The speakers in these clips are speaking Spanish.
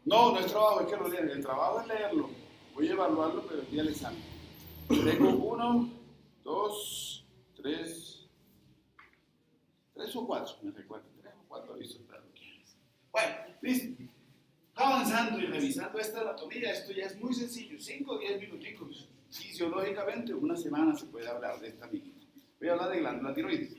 No, no es trabajo, es que lo lean. El trabajo es leerlo. Voy a evaluarlo, pero el día del examen. Tengo uno, dos, tres o cuatro, me recuerdo. Tres o cuatro avisos. Bueno, listo. Avanzando y revisando esta anatomía, esto ya es muy sencillo, 5 o 10 minuticos. Fisiológicamente, una semana se puede hablar de esta misma. Voy a hablar de glándula tiroides.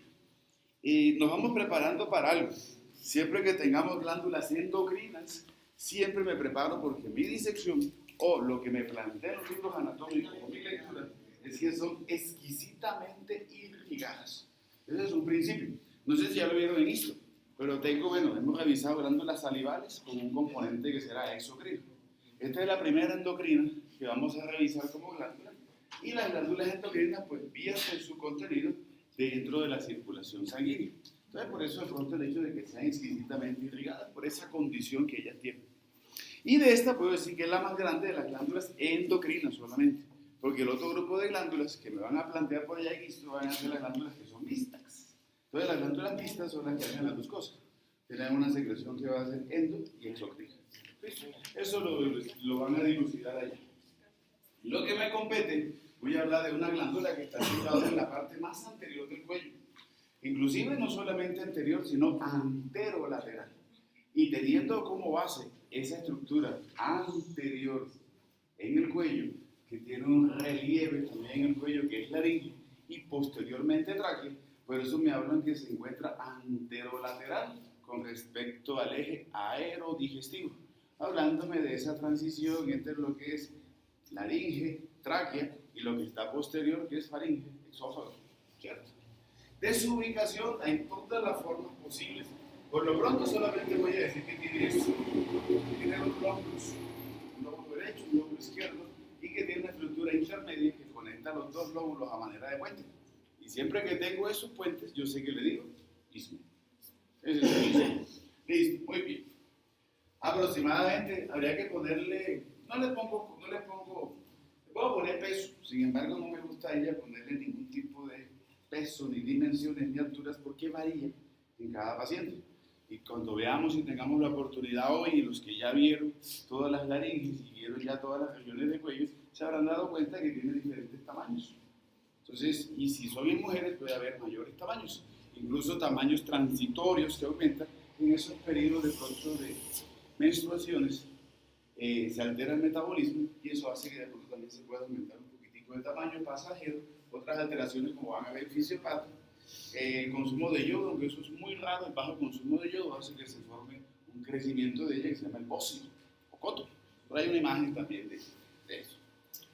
Y nos vamos preparando para algo. Siempre que tengamos glándulas endocrinas, siempre me preparo porque mi disección o lo que me plantean los libros anatómicos o mi lectura es que son exquisitamente irrigadas. Ese es un principio. No sé si ya lo vieron en esto, pero hemos revisado glándulas salivales con un componente que será exocrino. Esta es la primera endocrina que vamos a revisar como glándula y las glándulas endocrinas pues vierten su contenido dentro de la circulación sanguínea. Entonces por eso de pronto el hecho de que sean exquisitamente irrigadas por esa condición que ellas tienen. Y de esta puedo decir que es la más grande de las glándulas endocrinas solamente, porque el otro grupo de glándulas que me van a plantear por allá aquí van a ser las glándulas que son mixtas. Entonces las glándulas mixtas son las que hacen las dos cosas. Tienen una secreción que va a ser endo y exocrina. Eso lo van a dilucidar allá. Lo que me compete, voy a hablar de una glándula que está situada en la parte más anterior del cuello. Inclusive no solamente anterior, sino anterolateral. Y teniendo como base esa estructura anterior en el cuello, que tiene un relieve también en el cuello, que es laringe, y posteriormente tráquea, por eso me hablan que se encuentra anterolateral con respecto al eje aerodigestivo, hablándome de esa transición entre lo que es laringe, tráquea, y lo que está posterior, que es faringe, esófago, ¿cierto? De su ubicación en todas las formas posibles. Por lo pronto solamente voy a decir que tiene esto. Tiene dos lóbulos, un lóbulo derecho, un lóbulo izquierdo, y que tiene una estructura intermedia que conecta los dos lóbulos a manera de puente. Y siempre que tengo esos puentes, yo sé que le digo istmo. Ese es el istmo. Listo, muy bien. Aproximadamente habría que ponerle, le puedo poner peso, sin embargo no me gusta a ella ponerle ningún tipo de peso, ni dimensiones, ni alturas, porque varía en cada paciente. Y cuando veamos y tengamos la oportunidad hoy, y los que ya vieron todas las laringes y vieron ya todas las regiones de cuello, se habrán dado cuenta que tiene diferentes tamaños. Entonces, y si son en mujeres, puede haber mayores tamaños, incluso tamaños transitorios que aumentan en esos periodos de pronto de menstruaciones. Se altera el metabolismo y eso hace que de pronto también se pueda aumentar un poquitico de tamaño pasajero. Otras alteraciones como van a ver fisiopata, consumo de yodo, aunque eso es muy raro, el bajo consumo de yodo hace que se forme un crecimiento de ella que se llama el bócido o coto. Por ahí hay una imagen también de eso.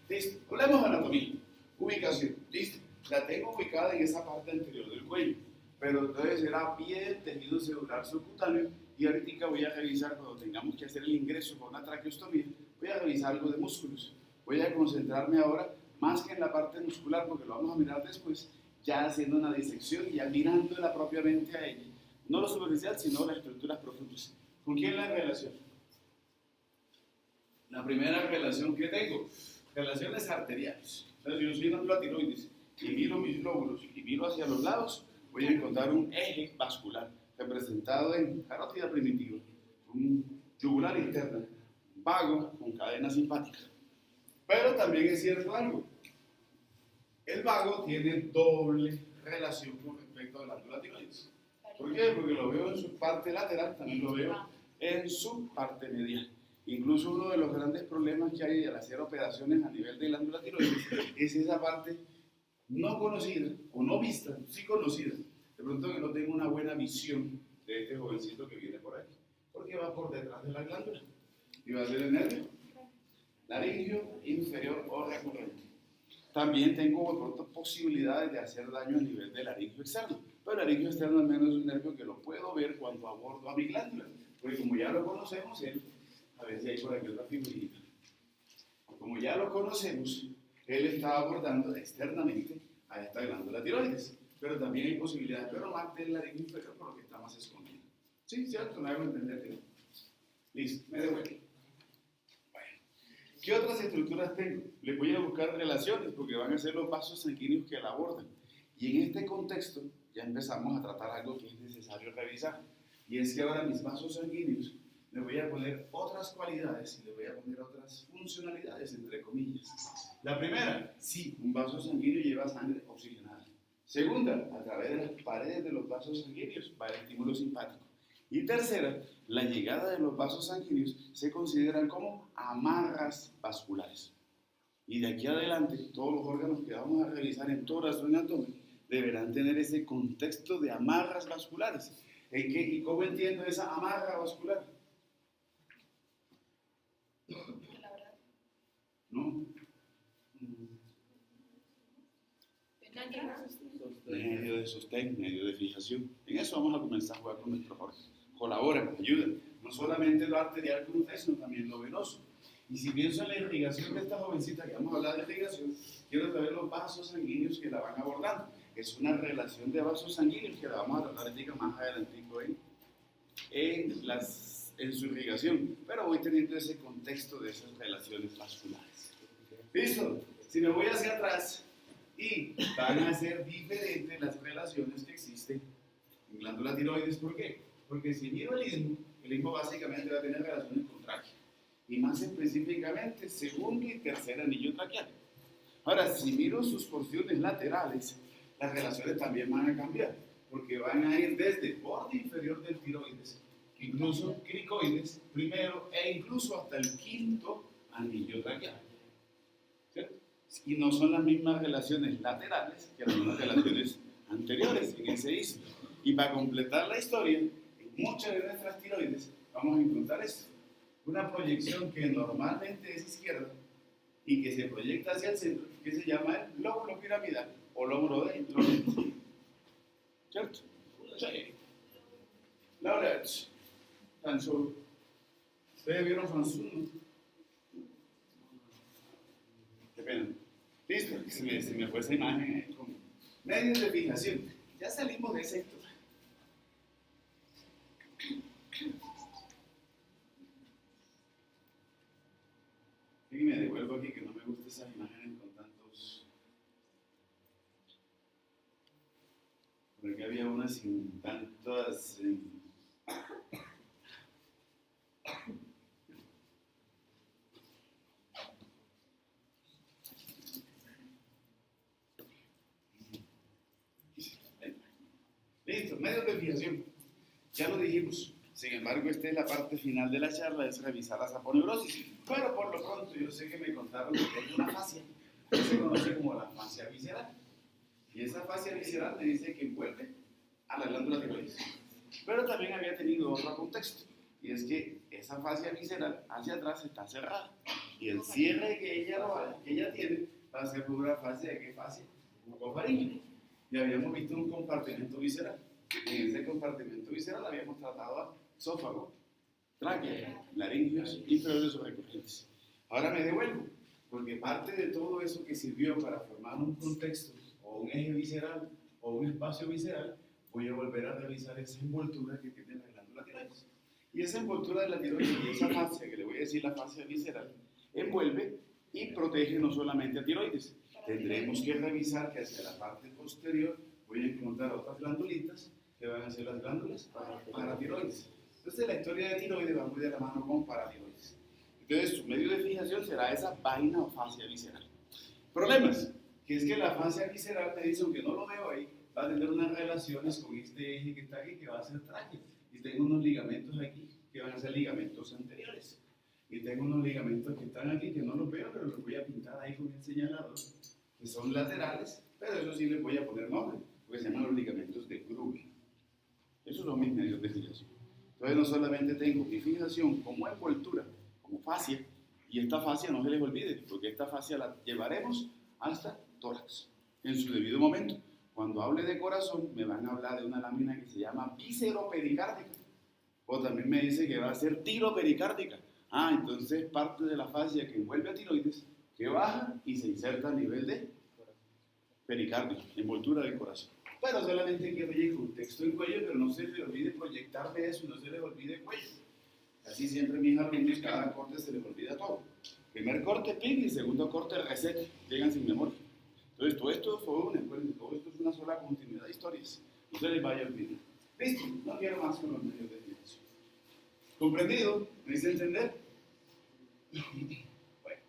Listo, hablemos de anatomía. Ubicación, listo. La tengo ubicada en esa parte anterior del cuello, pero entonces será piel, tejido celular subcutáneo, y ahorita voy a revisar cuando tengamos que hacer el ingreso con una traqueostomía, voy a revisar algo de músculos. Voy a concentrarme ahora más que en la parte muscular, porque lo vamos a mirar después, ya haciendo una disección y ya mirándola propiamente a ella. No lo superficial, sino las estructuras profundas. ¿Con quién la relación? La primera relación que tengo, relaciones arteriales. O sea, si yo soy una tiroides y miro mis lóbulos y miro hacia los lados, voy a encontrar un eje vascular representado en carótida primitiva, un yugular interna, vago con cadena simpática. Pero también es cierto algo, el vago tiene doble relación con respecto a la glándula tiroides. ¿Por qué? Porque lo veo en su parte lateral, también lo veo en su parte medial. Incluso uno de los grandes problemas que hay al hacer operaciones a nivel de glándula tiroides es esa parte no conocida o no vista, sí conocida. De pronto que no tengo una buena visión de este jovencito que viene por aquí, porque va por detrás de la glándula y va a ser el nervio laringio inferior o recurrente. También tengo de pronto posibilidades de hacer daño a nivel del laringio externo, pero el laringio externo al menos es un nervio que lo puedo ver cuando abordo a mi glándula, porque como ya lo conocemos, a ver si hay por aquí otra figurita, como ya lo conocemos, él está abordando externamente a esta glándula tiroides, pero también hay posibilidades, pero más del laringio inferior por lo que está más escondido. ¿Sí? ¿Cierto? Me hago entender que no. Listo, me devuelvo. ¿Qué otras estructuras tengo? Les voy a buscar relaciones porque van a ser los vasos sanguíneos que la abordan. Y en este contexto ya empezamos a tratar algo que es necesario revisar. Y es que ahora mis vasos sanguíneos le voy a poner otras cualidades y le voy a poner otras funcionalidades, entre comillas. La primera, sí, un vaso sanguíneo lleva sangre oxigenada. Segunda, a través de las paredes de los vasos sanguíneos va el estímulo simpático. Y tercera, la llegada de los vasos sanguíneos se consideran como amarras vasculares. Y de aquí adelante, todos los órganos que vamos a revisar en tórax o en abdomen deberán tener ese contexto de amarras vasculares. ¿Y cómo entiendo esa amarra vascular? ¿No? Medio de sostén, medio de fijación. En eso vamos a comenzar a jugar con nuestros órganos. Colaboran, ayudan. No solamente lo arterial que usted, sino también lo venoso. Y si pienso en la irrigación de esta jovencita, que vamos a hablar de irrigación, quiero saber los vasos sanguíneos que la van abordando. Es una relación de vasos sanguíneos que la vamos a tratar más adelantico en su irrigación. Pero voy teniendo ese contexto de esas relaciones vasculares. ¿Listo? Si me voy hacia atrás, y van a ser diferentes las relaciones que existen en glándula tiroides. ¿Por qué? Porque si miro el istmo básicamente va a tener relaciones con tráquea. Y más específicamente, segundo y tercer anillo traqueal. Ahora, si miro sus porciones laterales, las relaciones también van a cambiar, porque van a ir desde el borde inferior del tiroides, incluso cricoides, primero, e incluso hasta el quinto anillo traqueal. ¿Cierto? Y no son las mismas relaciones laterales que las mismas relaciones anteriores en ese istmo. Y para completar la historia, en muchas de nuestras tiroides vamos a encontrar esto. Una proyección que normalmente es izquierda y que se proyecta hacia el centro, que se llama el lóbulo piramidal o lóbulo de Lorenz. ¿Cierto? Sí. Lorenz. Fanzul. ¿Ustedes vieron Fanzul, no? Qué pena. Listo, se me fue esa imagen con medios de fijación. Ya salimos de ese sector. Y me devuelvo aquí que no me gustan esas imágenes con tantos. Por aquí había una sin tantas. Listo, medios de fijación. Ya lo dijimos. Sin embargo, esta es la parte final de la charla, es revisar la saponeurosis. Pero por lo pronto, yo sé que me contaron que hay una fascia que se conoce como la fascia visceral. Y esa fascia visceral me dice que envuelve a la glándula tiroides. Pero también había tenido otro contexto. Y es que esa fascia visceral hacia atrás está cerrada. Y el cierre que ella tiene va a ser por una fascia de qué fascia? Bucofaríngea. Y habíamos visto un compartimento visceral. En ese compartimento visceral habíamos tratado a esófago, tráquea, laringios, inferiores o recurrentes. Ahora me devuelvo, porque parte de todo eso que sirvió para formar un contexto, o un eje visceral, o un espacio visceral, voy a volver a revisar esa envoltura que tiene la glándula tiroides. Y esa envoltura de la tiroides y esa fascia, que le voy a decir la fascia visceral, envuelve y protege no solamente a tiroides. Tendremos que revisar que hacia la parte posterior voy a encontrar otras glandulitas que van a ser las glándulas paratiroides. Entonces la historia de tiroides va muy de la mano con paratiroides. Entonces su medio de fijación será esa vaina o fascia visceral. Problemas, que es que la fascia visceral me dice, aunque no lo veo ahí, va a tener unas relaciones con este eje que está aquí, que va a ser tráqueo. Y tengo unos ligamentos aquí, que van a ser ligamentos anteriores. Y tengo unos ligamentos que están aquí, que no los veo, pero los voy a pintar ahí con el señalador, que son laterales, pero eso sí les voy a poner nombre, porque se llaman los ligamentos de Grubel. Esos son mis medios de fijación. Entonces no solamente tengo mi fijación como envoltura, como fascia, y esta fascia no se les olvide, porque esta fascia la llevaremos hasta tórax, en su debido momento. Cuando hable de corazón, me van a hablar de una lámina que se llama visceropericárdica, o también me dice que va a ser tiropericárdica. Entonces parte de la fascia que envuelve a tiroides, que baja y se inserta a nivel de pericardio, envoltura del corazón. Pero solamente quiero ir con texto en cuello, pero no se les olvide proyectarme eso y no se les olvide el cuello. Así siempre mis alumnos, cada corte se les olvida todo. Primer corte, ping, y segundo corte, reset, llegan sin memoria. Entonces todo esto fue todo esto es una sola continuidad de historias. No se les vaya a olvidar. Listo, no quiero más con los medios de fijación. ¿Comprendido? ¿Me hice entender? Bueno.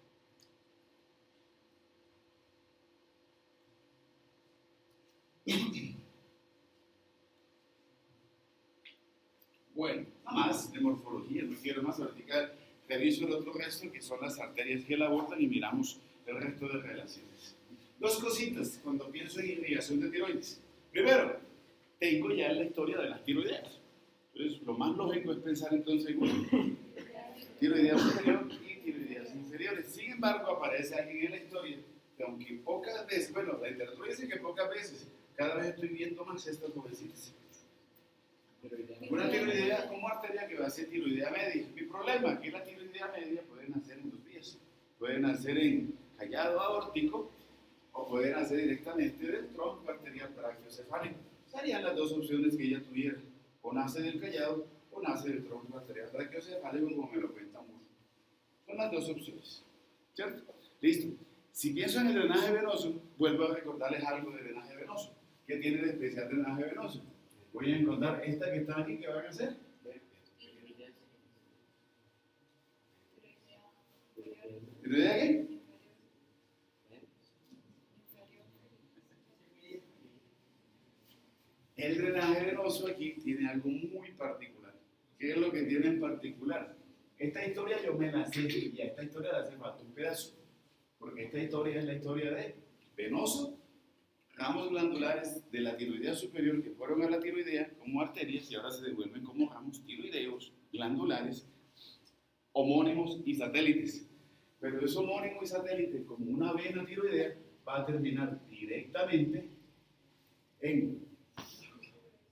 Bueno, nada más de morfología, no quiero más vertical. Reviso el otro resto que son las arterias que la abordan y miramos el resto de relaciones. Dos cositas cuando pienso en irrigación de tiroides. Primero, tengo ya la historia de las tiroideas. Entonces, lo más lógico es pensar entonces en una tiroidea superior y tiroideas inferiores. Sin embargo, aparece alguien en la historia que aunque pocas veces, bueno, la literatura dice que pocas veces, cada vez estoy viendo más estas jovencitas. Una tiroidea como arteria que va a ser tiroidea media. Mi problema es que la tiroidea media puede nacer en dos vías. Puede nacer en callado aórtico o puede nacer directamente del tronco arterial brachiocefálico. Serían las dos opciones que ella tuviera. O nace del callado o nace del tronco arterial brachiocefálico, como me lo cuenta mucho. Son las dos opciones. ¿Cierto? Listo. Si pienso en el drenaje venoso, vuelvo a recordarles algo de drenaje venoso. ¿Qué tiene de especial drenaje venoso? Voy a encontrar esta que está aquí, ¿qué van a hacer? ¿Tiroidea qué? El drenaje venoso aquí tiene algo muy particular. ¿Qué es lo que tiene en particular? Esta historia yo me la sé y a esta historia le hace falta un pedazo. Porque esta historia es la historia de venoso, ramos glandulares de la tiroidea superior que fueron a la tiroidea como arterias y ahora se devuelven como ramos tiroideos glandulares, homónimos y satélites. Pero eso homónimo y satélite, como una vena tiroidea, va a terminar directamente en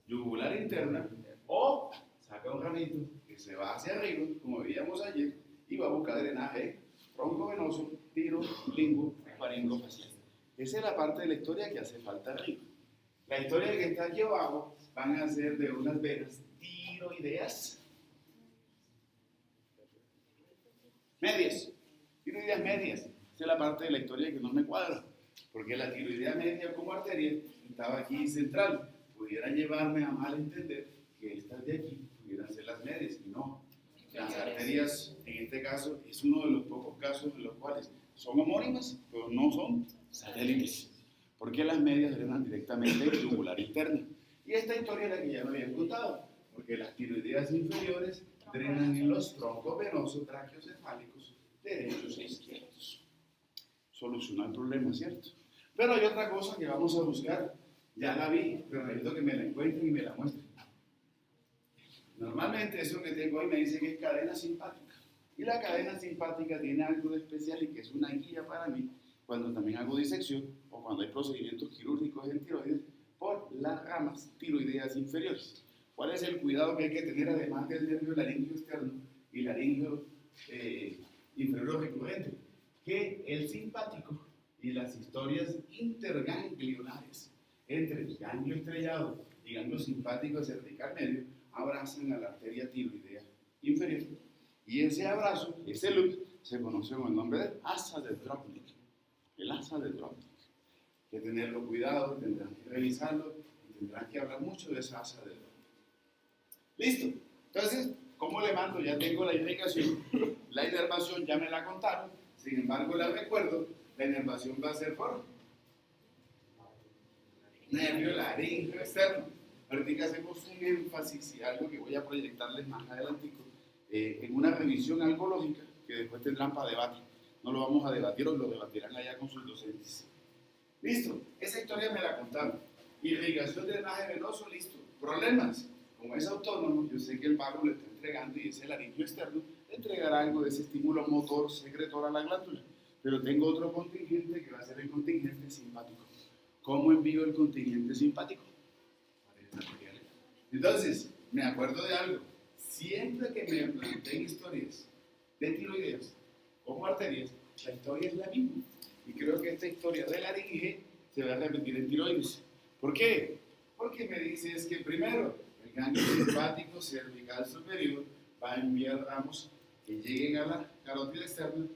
yugular interna o saca un ramito que se va hacia arriba, como veíamos ayer, y va a buscar drenaje broncovenoso, tiro, lingo, faringofacial. Esa es la parte de la historia que hace falta arriba. La historia que está aquí abajo van a ser de unas venas tiroideas medias. Tiroideas medias. Esa es la parte de la historia que no me cuadra. Porque la tiroidea media como arteria estaba aquí central. Pudiera llevarme a mal entender que estas de aquí pudieran ser las medias y no. Las arterias, en este caso, es uno de los pocos casos en los cuales son homónimas, pero no son satélites. Porque las medias drenan directamente en yugular interna. Y esta historia es la que ya me habían contado. Porque las tiroideas inferiores drenan en los troncos venosos brachiocefálicos derechos e izquierdos. Soluciona el problema, ¿cierto? Pero hay otra cosa que vamos a buscar. Ya la vi, pero necesito que me la encuentren y me la muestren. Normalmente eso que tengo ahí me dice que es cadena simpática. Y la cadena simpática tiene algo de especial y que es una guía para mí cuando también hago disección o cuando hay procedimientos quirúrgicos en tiroides por las ramas tiroideas inferiores. ¿Cuál es el cuidado que hay que tener además del nervio laríngeo externo y laríngeo inferior recurrente? Que el simpático y las historias interganglionares entre el ganglio estrellado y ganglio simpático cervical medio abrazan a la arteria tiroidea inferior. Y ese abrazo, ese loop, se conoce con el nombre de asa de Dropnik. El asa de Dropnik. Hay que tenerlo cuidado, tendrán que revisarlo y tendrán que hablar mucho de esa asa de Dropnik. Listo. Entonces, ¿cómo le mando? Ya tengo la irrigación. La inervación ya me la contaron. Sin embargo, la recuerdo. La inervación va a ser por nervio laríngeo externo. Ahorita hacemos un énfasis y algo que voy a proyectarles más adelante en una revisión algo lógica que después tendrán para debate. No lo vamos a debatir o lo debatirán allá con sus docentes. Listo, esa historia me la contaron. Irrigación de drenaje venoso, listo. Problemas, como es autónomo, yo sé que el vago le está entregando y ese laríngeo externo le entregará algo de ese estímulo motor secretor a la glándula. Pero tengo otro contingente que va a ser el contingente simpático. ¿Cómo envío el contingente simpático? Entonces, me acuerdo de algo. Siempre que me planteen historias de tiroideas como arterias, la historia es la misma. Y creo que esta historia de laringe se va a repetir en tiroides. ¿Por qué? Porque me dices que primero, el ganglio simpático cervical superior va a enviar ramos que lleguen a la carótida externa,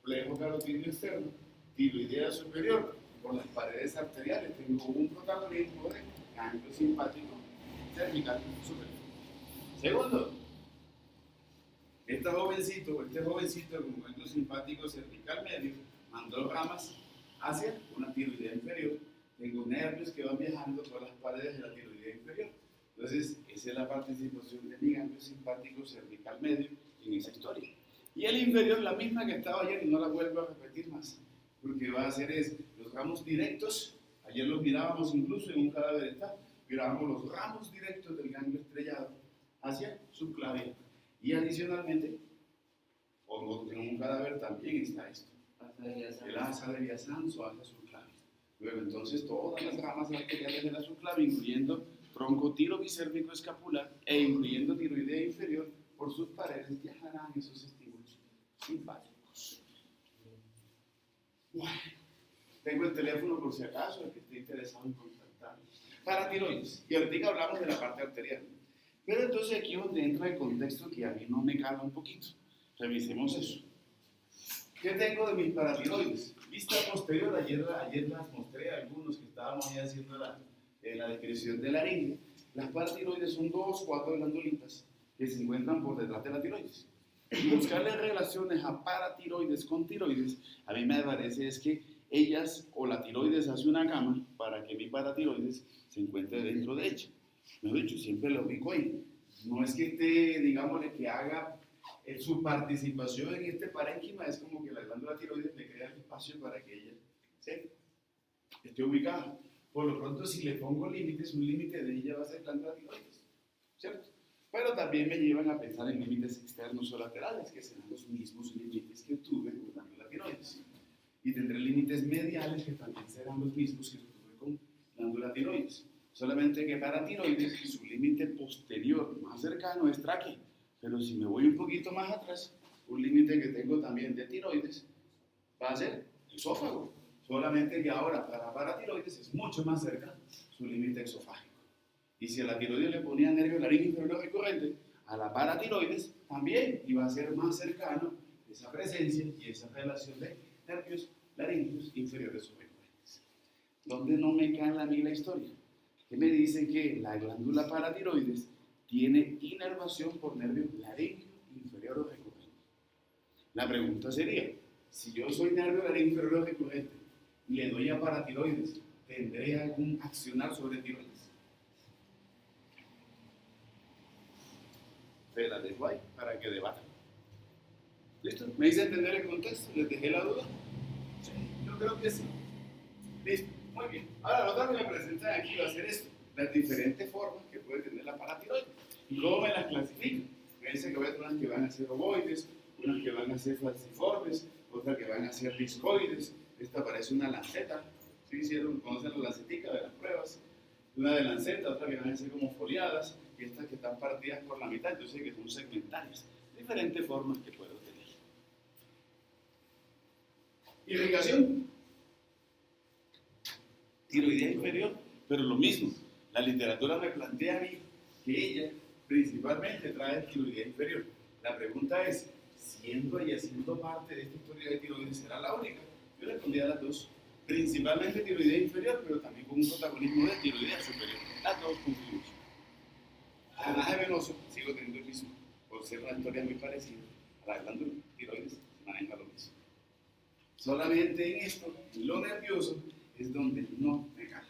plejo carotídeo externo, tiroidea superior. Por las paredes arteriales tengo un protagonismo de ganglio simpático cervical superior. Segundo, este jovencito, con ganglio simpático cervical medio, mandó ramas hacia una tiroidea inferior. Tengo nervios que van viajando por las paredes de la tiroidea inferior. Entonces, esa es la participación de mi ganglio simpático cervical medio en esa historia. Y el inferior, la misma que estaba ayer, y no la vuelvo a repetir más, porque va a hacer es los ramos directos. Ayer los mirábamos incluso en un cadáver está, mirábamos los ramos directos del ganglio estrellado hacia subclavian. Y adicionalmente, en un cadáver también está esto, el asa de Viasanzo hacia subclavia. Luego entonces todas las ramas arteriales de la subclavia, incluyendo tronco tiro bicérvico escapular e incluyendo tiroidea inferior, por sus paredes viajarán esos estímulos simpáticos. Bueno, tengo el teléfono por si acaso, el que esté interesado en contactar. Paratiroides. Y ahorita hablamos de la parte arterial. Pero entonces aquí es donde entra el contexto que a mí no me cala un poquito. Revisemos eso. ¿Qué tengo de mis paratiroides? Vista posterior, ayer las mostré a algunos que estábamos ahí haciendo la descripción de la laringe. Las paratiroides son 4 glandulitas que se encuentran por detrás de la tiroides. Y buscarle relaciones a paratiroides con tiroides, a mí me parece es que ellas o la tiroides hace una cama para que mi paratiroides se encuentre dentro de ella. Mejor dicho, siempre lo ubico ahí. No es que esté, digámosle, que haga su participación en este parénquima, es como que la glándula tiroides le crea el espacio para que ella esté ubicada. Por lo pronto, si le pongo límites, un límite de ella va a ser glándula tiroides, ¿cierto? Pero también me llevan a pensar en límites externos o laterales, que serán los mismos límites que tuve con glándula tiroides. Y tendré límites mediales que también serán los mismos que tuve con glándula tiroides. Solamente que para tiroides, su límite posterior más cercano es tráquea. Pero si me voy un poquito más atrás, un límite que tengo también de tiroides va a ser esófago. Solamente que ahora para paratiroides es mucho más cerca su límite exofágico. Y si a la tiroides le ponía nervio laringe inferior recurrente, a la paratiroides también iba a ser más cercano esa presencia y esa relación de nervios laringios inferiores o recurrentes. ¿Dónde no me cae a mí la historia? Que me dice que la glándula paratiroides tiene inervación por nervio laringio inferior o recurrente. La pregunta sería, si yo soy nervio laringio inferior o recurrente y le doy a paratiroides, ¿tendré algún accionar sobre tiroides? Se la dejo ahí para que debatan. ¿Listo? ¿Me hice entender el contexto? ¿Les dejé la duda? Sí, yo creo que sí. Listo, muy bien. Ahora, lo otro que me presentan aquí va a ser esto, las diferentes formas que puede tener la paratiroides. ¿Y cómo me las clasifican? Fíjense que voy a tener unas que van a ser ovoides, unas que van a ser falciformes, otras que van a ser discoides. Esta parece una lanceta. ¿Sí conocen la lancetica de las pruebas? Una de lanceta, otra que van a ser como foliadas, y estas que están partidas por la mitad, entonces que son segmentarias. Diferentes formas que puedo tener. Irrigación. Tiroidea inferior, pero lo mismo. La literatura me plantea a mí que ella principalmente trae tiroidea inferior. La pregunta es, siendo ella siendo parte de esta historia de tiroides, ¿será la única? Yo respondí a las dos. Principalmente tiroidea inferior, pero también con un protagonismo de tiroidea superior. Las dos contribuyen. Drenaje venoso, sigo teniendo el mismo, por ser una historia muy parecida a la glándula tiroides, se maneja lo mismo. Solamente en esto, en lo nervioso, es donde no me cala.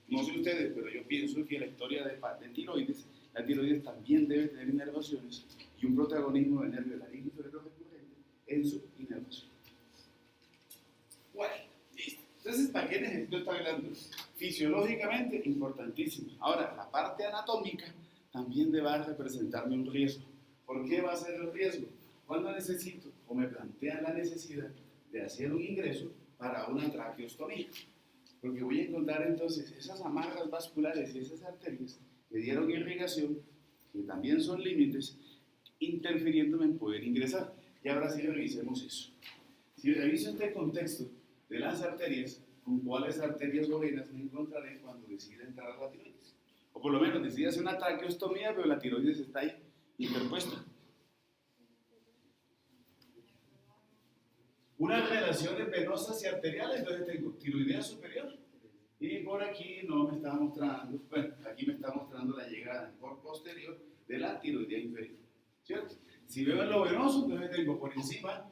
No sé ustedes, pero yo pienso que la historia de tiroides, la tiroides también debe tener inervaciones y un protagonismo de nervio laringio inferior recurrente en su inervación. Bueno, listo. Entonces, ¿para qué necesito esta glándula? Fisiológicamente, importantísima. Ahora, la parte anatómica también debe representarme un riesgo. ¿Por qué va a ser el riesgo? Cuando necesito o me plantean la necesidad de hacer un ingreso para una traqueostomía. Porque voy a encontrar entonces esas amarras vasculares y esas arterias que dieron irrigación, que también son límites, interfiriéndome en poder ingresar. Y ahora sí revisemos eso. Si reviso este contexto de las arterias, ¿con cuáles arterias o venas me encontraré cuando decida entrar a la tiroides? O por lo menos decida hacer una traqueostomía, pero la tiroides está ahí, interpuesta. Unas relaciones venosas y arteriales, entonces tengo tiroidea superior. Y por aquí no me está mostrando, bueno, aquí me está mostrando la llegada por posterior de la tiroidea inferior, ¿cierto? Si veo el lobo venoso, entonces tengo por encima,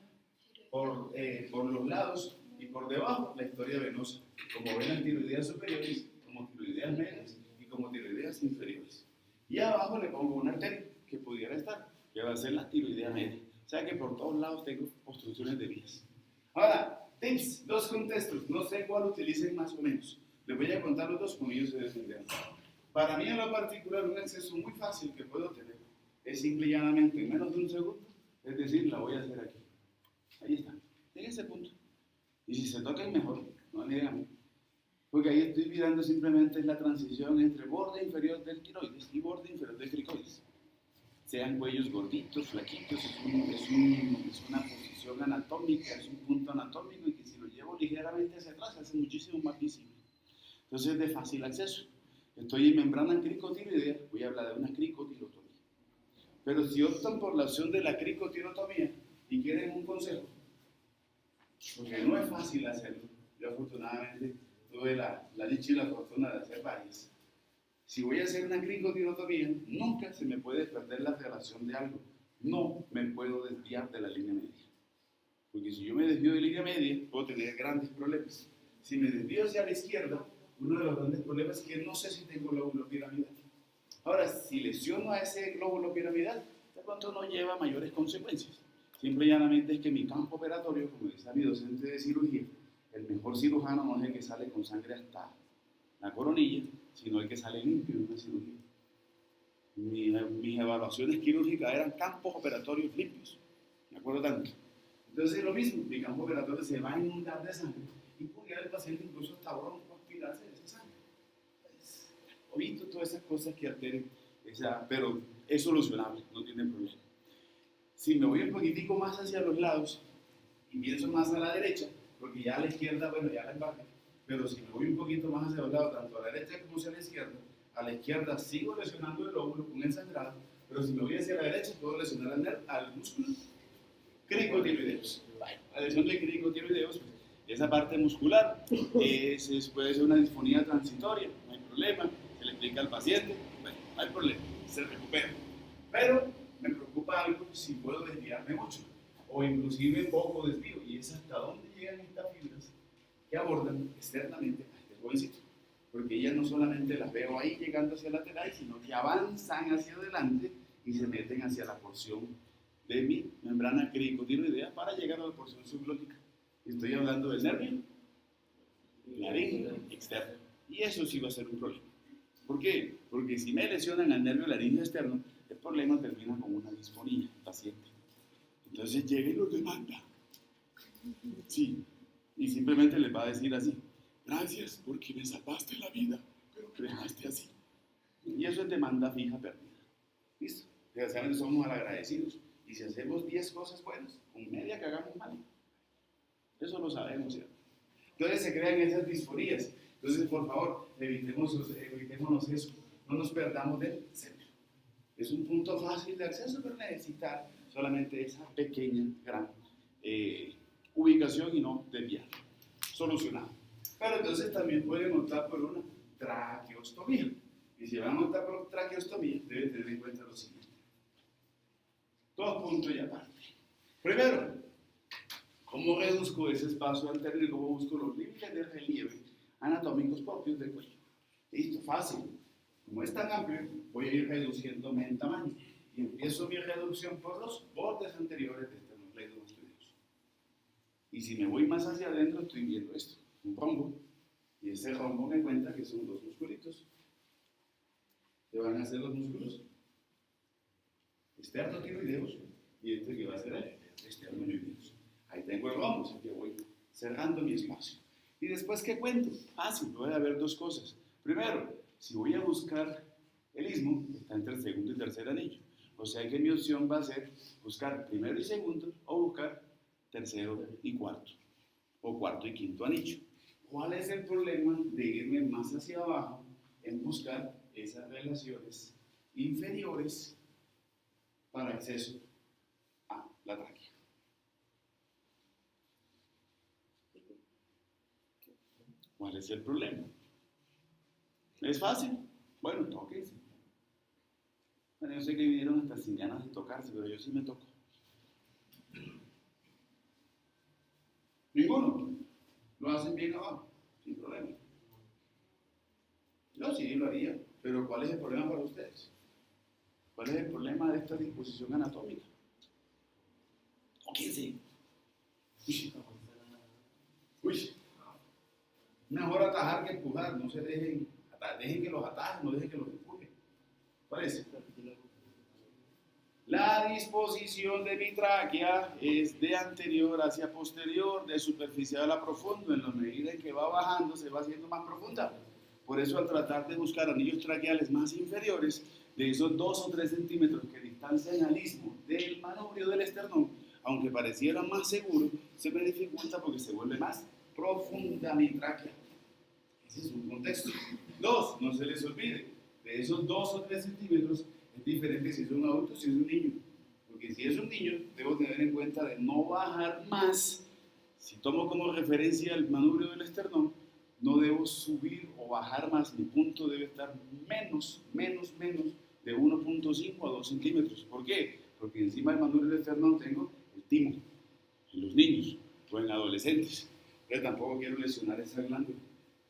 por los lados y por debajo la historia venosa, como ven las tiroideas superiores, como tiroideas medias y como tiroideas inferiores. Y abajo le pongo una arteria que pudiera estar, que va a ser la tiroidea media. O sea que por todos lados tengo obstrucciones de vías. Ahora, tips, dos contextos, no sé cuál utilicen más o menos. Les voy a contar los dos, con ellos se defenderán. Para mí en lo particular, un acceso muy fácil que puedo tener es simple y llanamente en menos de un segundo, es decir, la voy a hacer aquí. Ahí está, en ese punto. Y si se tocan mejor, no le digan. Porque ahí estoy mirando simplemente la transición entre borde inferior del tiroides y borde inferior del cricoides. Sean cuellos gorditos, flaquitos, es una posición anatómica, es un punto anatómico y que si lo llevo ligeramente hacia atrás se hace muchísimo más visible. Entonces es de fácil acceso. Estoy en membrana cricotiroidea, voy a hablar de una cricotirotomía. Pero si optan por la opción de la cricotirotomía y quieren un consejo, porque no es fácil hacerlo, yo afortunadamente tuve la dicha y la fortuna de hacer varias. Si voy a hacer una cricotirotomía, nunca se me puede perder la relación de algo. No me puedo desviar de la línea media. Porque si yo me desvío de línea media, puedo tener grandes problemas. Si me desvío hacia la izquierda, uno de los grandes problemas es que no sé si tengo lóbulo piramidal. Ahora, si lesiono a ese lóbulo piramidal, de pronto no lleva a mayores consecuencias. Simple y llanamente es que mi campo operatorio, como dice mi docente de cirugía, el mejor cirujano no es el que sale con sangre hasta la coronilla, sino el que sale limpio de una cirugía. Mis evaluaciones quirúrgicas eran campos operatorios limpios, me acuerdo tanto. Entonces es lo mismo, mi campo operatorio se va a inundar de sangre y pudiera el paciente incluso hasta broncoaspirarse de esa sangre. Pues, he visto todas esas cosas que alteren pero es solucionable, no tiene problema. Si me voy un poquitico más hacia los lados y pienso más a la derecha, porque ya a la izquierda, bueno, ya la embarqué, pero si me voy un poquito más hacia los lados, tanto a la derecha como hacia la izquierda sigo lesionando el lóbulo con el sangrado, pero si me voy hacia la derecha puedo lesionar al músculo cricotiroideus. La lesión de cricotiroideus, pues, esa parte muscular puede ser una disfonía transitoria, no hay problema, se le explica al paciente, bueno, no hay problema, se recupera. Pero me preocupa algo si puedo desviarme mucho, o inclusive poco desvío, y es hasta dónde llegan estas fibras que abordan externamente a este jovencito. Porque ellas no solamente las veo ahí llegando hacia el lateral, sino que avanzan hacia adelante y se meten hacia la porción de mi membrana cricotiroidea para llegar a la porción subglótica. Estoy hablando del nervio laríngeo externo. Y eso sí va a ser un problema. ¿Por qué? Porque si me lesionan al nervio laríngeo externo, el problema termina con una disfonía paciente. Entonces llega y lo demanda. Sí. Y simplemente les va a decir así: gracias porque me salvaste la vida, pero me dejaste así. Y eso es demanda fija perdida. ¿Listo? Desgraciadamente somos agradecidos. Y si hacemos 10 cosas buenas, con media que hagamos mal. Eso lo sabemos, ¿cierto? Entonces se crean esas disfonías. Entonces, por favor, evitémonos eso. No nos perdamos del centro. Es un punto fácil de acceso, pero necesita solamente esa pequeña, gran ubicación y no desviar. Solucionado. Pero entonces también pueden optar por una traqueostomía. Y si van a optar por traqueostomía, deben tener en cuenta lo siguiente. Dos puntos y aparte. Primero, ¿cómo reduzco ese espacio alterno y cómo busco los límites de relieve anatómicos propios del cuello? Listo, fácil. Como es tan amplio, voy a ir reduciéndome en tamaño. Y empiezo mi reducción por los bordes anteriores de este esternocleidomastoideus. Y si me voy más hacia adentro, estoy viendo esto, un rombo. Y ese rombo me cuenta que son dos musculitos. ¿Qué van a hacer los músculos? Esternotiroideus y este que va a ser el esternoioideus. Ahí tengo el rombo, así que voy cerrando mi espacio. ¿Y después qué cuento? Fácil, voy a ver dos cosas. Primero, si voy a buscar el istmo, está entre el segundo y tercer anillo. O sea que mi opción va a ser buscar primero y segundo o buscar tercero y cuarto. O cuarto y quinto anillo. ¿Cuál es el problema de irme más hacia abajo en buscar esas relaciones inferiores para acceso a la tráquea? ¿Cuál es el problema? ¿Es fácil? Bueno, tóquense. Bueno, yo sé que vinieron hasta sin ganas de tocarse, pero yo sí me toco. Ninguno. Lo hacen bien abajo, sin problema. Yo sí lo haría, pero ¿cuál es el problema para ustedes? ¿Cuál es el problema de esta disposición anatómica? ¿O quién sí? Uy, mejor atajar que empujar, no se dejen que los atajen, no dejen que los empujen. ¿Parece? La disposición de mi tráquea es de anterior hacia posterior, de superficial a profundo. En la medida en que va bajando, se va haciendo más profunda. Por eso, al tratar de buscar anillos traqueales más inferiores, de esos 2 o 3 centímetros que distancian al istmo del manubrio del esternón, aunque pareciera más seguro, se me dificulta porque se vuelve más profunda mi tráquea. Ese es un contexto. 2, no se les olvide, de esos 2 o 3 centímetros es diferente si es un adulto o si es un niño. Porque si es un niño, debo tener en cuenta de no bajar más. Si tomo como referencia el manubrio del esternón, no debo subir o bajar más. Mi punto debe estar menos de 1.5 a 2 centímetros. ¿Por qué? Porque encima del manubrio del esternón tengo el timo en los niños o en adolescentes. Pero tampoco quiero lesionar esa glándula.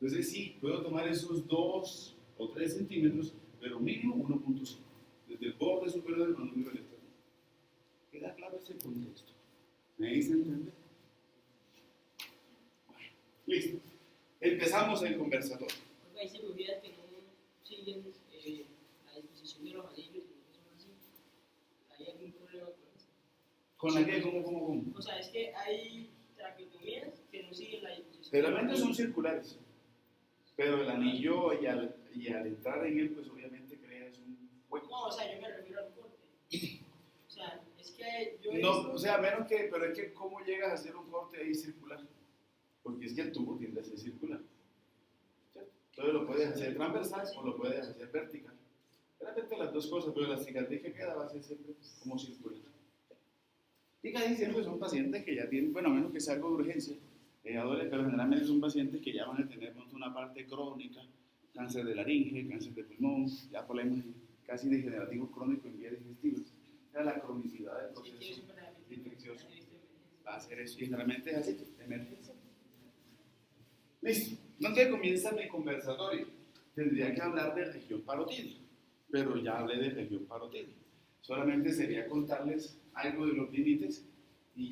Entonces sí, puedo tomar esos 2 o 3 centímetros, pero mínimo 1.5, desde el borde superior del manubrio del esternón. ¿Queda claro ese contexto? ¿Me hice entender? Bueno, listo. Empezamos el conversatorio. Hay cirugías que no siguen la disposición de los anillos, no son así. ¿Hay algún problema con eso? ¿Con la que? ¿Cómo? O sea, es que hay traqueotomías que no siguen la disposición. Generalmente son circulares, pero el anillo y al entrar en él, pues obviamente creas un hueco. No, o sea, yo me refiero al corte. O sea, es que yo... No, o sea, menos que, pero es que ¿cómo llegas a hacer un corte ahí circular? Porque es que el tubo tiende a ser circular. ¿Cierto? Entonces lo puedes hacer transversal o lo puedes hacer vertical. Realmente las dos cosas, pero la cicatriz que queda va a ser siempre como circular. Y casi siempre son pacientes que ya tienen, bueno, a menos que sea algo de urgencia, pero generalmente son pacientes que ya van a tener una parte crónica, cáncer de laringe, cáncer de pulmón, ya problemas casi degenerativos crónicos en vías digestivas. O sea, la cronicidad del proceso infeccioso va a ser eso. Y generalmente es así, de emergencia. Listo. ¿Dónde comienza mi conversatorio? Tendría que hablar de región parotidia, pero ya hablé de región parotidia. Solamente sería contarles algo de los límites,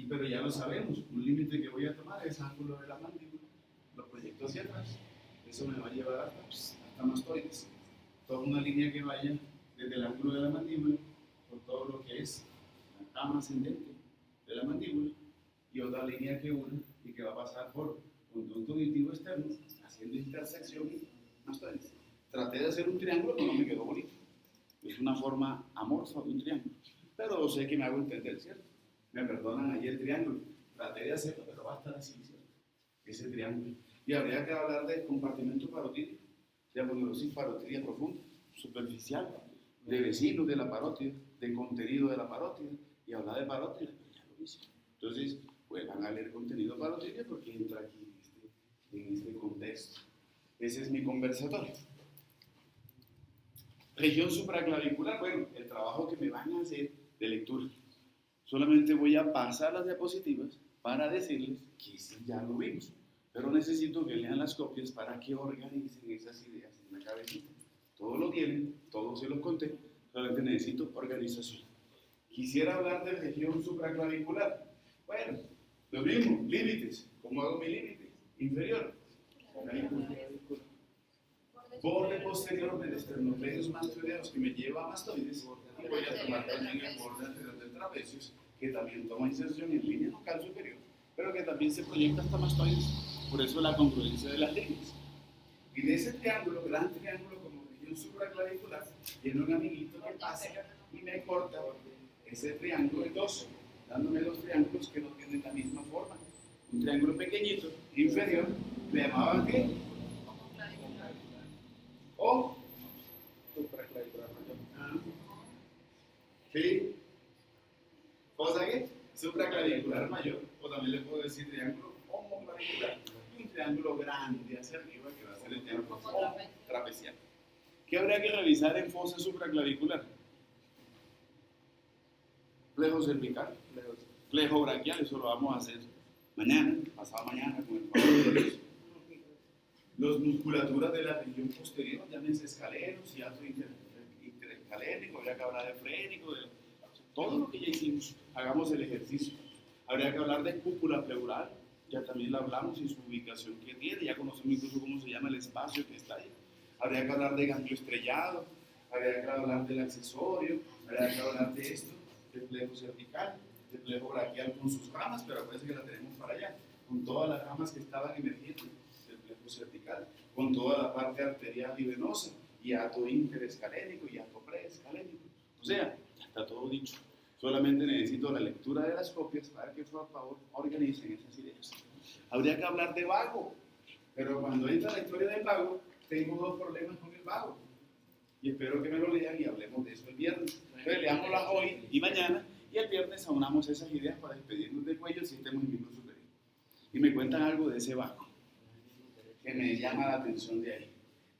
pero ya lo sabemos. Un límite que voy a tomar es ángulo de la mandíbula. Lo proyecto hacia atrás. Eso me va a llevar hasta mastoides. Toda una línea que vaya desde el ángulo de la mandíbula por todo lo que es la cama ascendente de la mandíbula y otra línea que une y que va a pasar por conducto auditivo externo haciendo intersección y mastoides. Traté de hacer un triángulo, pero no me quedó bonito. Es una forma amorfa de un triángulo. Pero sé que me hago entender, ¿cierto? Me perdonan ahí el triángulo. Traté de hacerlo, pero va a estar así, ¿cierto? Ese triángulo. Y habría que hablar del compartimento parotídeo, de aponeurostis parotidia profunda, superficial, de vecinos de la parótida, de contenido de la parótida, y hablar de parótida, pero ya lo hice. Entonces, pues van a leer contenido parotidia porque entra aquí en este contexto. Ese es mi conversatorio. Región supraclavicular, bueno, el trabajo que me van a hacer de lectura. Solamente voy a pasar las diapositivas para decirles que sí, ya lo vimos. Pero necesito que lean las copias para que organicen esas ideas en la cabecita. Todos lo tienen, todos se los conté, solamente necesito organización. Quisiera hablar de región supraclavicular. Bueno, lo mismo, límites. ¿Cómo hago mi límite? Inferior. Borde posterior del esternocleidos mastoideus que me lleva a mastoides y voy a tomar también el borde anterior del trapezius que también toma inserción en línea local superior pero que también se proyecta hasta mastoides, por eso la congruencia de las líneas. Y de ese triángulo, gran triángulo como región supraclavicular, tiene un amiguito que pasa y me corta ese triángulo en dos, dándome dos triángulos que no tienen la misma forma. Un triángulo pequeñito, inferior, le llamaban ¿qué? O supraclavicular mayor. ¿Sí? ¿Cosa qué? Supraclavicular mayor, o también le puedo decir triángulo homoclavicular, y un triángulo grande hacia arriba que va a ser el triángulo trapecial. ¿Qué habría que revisar en fosa supraclavicular? plejo cervical, plejo braquial, eso lo vamos a hacer mañana, pasado mañana, con el favor de Dios. Las musculaturas de la región posterior, llámense escaleros, hiato interescalénico, habría que hablar de frénico, de todo lo que ya hicimos. Hagamos el ejercicio. Habría que hablar de cúpula pleural, ya también lo hablamos y su ubicación que tiene, ya conocemos incluso cómo se llama el espacio que está ahí. Habría que hablar de ganglio estrellado, habría que hablar del accesorio, habría que hablar de esto, del plejo cervical, del plejo braquial con sus ramas, pero acuérdense que la tenemos para allá, con todas las ramas que estaban emergiendo del plejo cervical, con toda la parte arterial y venosa, hiato interescalénico y hiato preescalénico. O sea, ya está todo dicho. Solamente necesito la lectura de las copias para que por favor organicen esas ideas. Habría que hablar de vago, pero cuando entra la historia del vago, tengo dos problemas con el vago. Y espero que me lo lean y hablemos de eso el viernes. Entonces leámoslas hoy y mañana, y el viernes aunamos esas ideas para despedirnos de cuello si estemos en miembro superior. Y me cuentan algo de ese vago, que me llama la atención de ahí.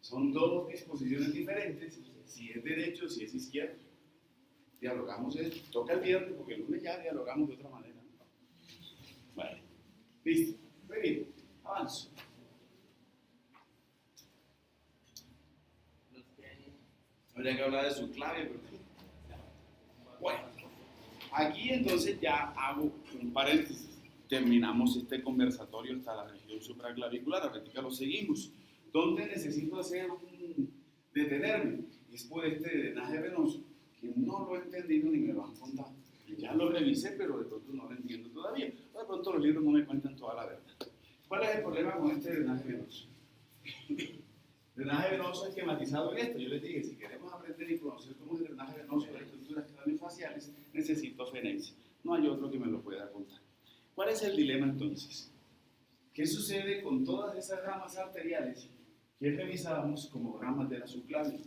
Son dos disposiciones diferentes, si es derecho, si es izquierdo. Dialogamos eso, toca el viernes porque el lunes ya dialogamos de otra manera. Vale, listo, muy bien, avanzo. Habría que hablar de su clave, pero bueno, aquí entonces ya hago un paréntesis. Terminamos este conversatorio hasta la región supraclavicular, ahorita lo seguimos. ¿Dónde necesito hacer detenerme? Es por este drenaje venoso, que no lo he entendido ni me lo han contado. Ya lo revisé, pero de pronto no lo entiendo todavía. De pronto los libros no me cuentan toda la verdad. ¿Cuál es el problema con este drenaje venoso? El drenaje venoso esquematizado en esto. Yo les dije, si queremos aprender y conocer cómo es el drenaje venoso de las estructuras craneofaciales, necesito Fenex. No hay otro que me lo pueda contar. ¿Cuál es el dilema entonces? ¿Qué sucede con todas esas ramas arteriales que revisábamos como ramas de la subclavia?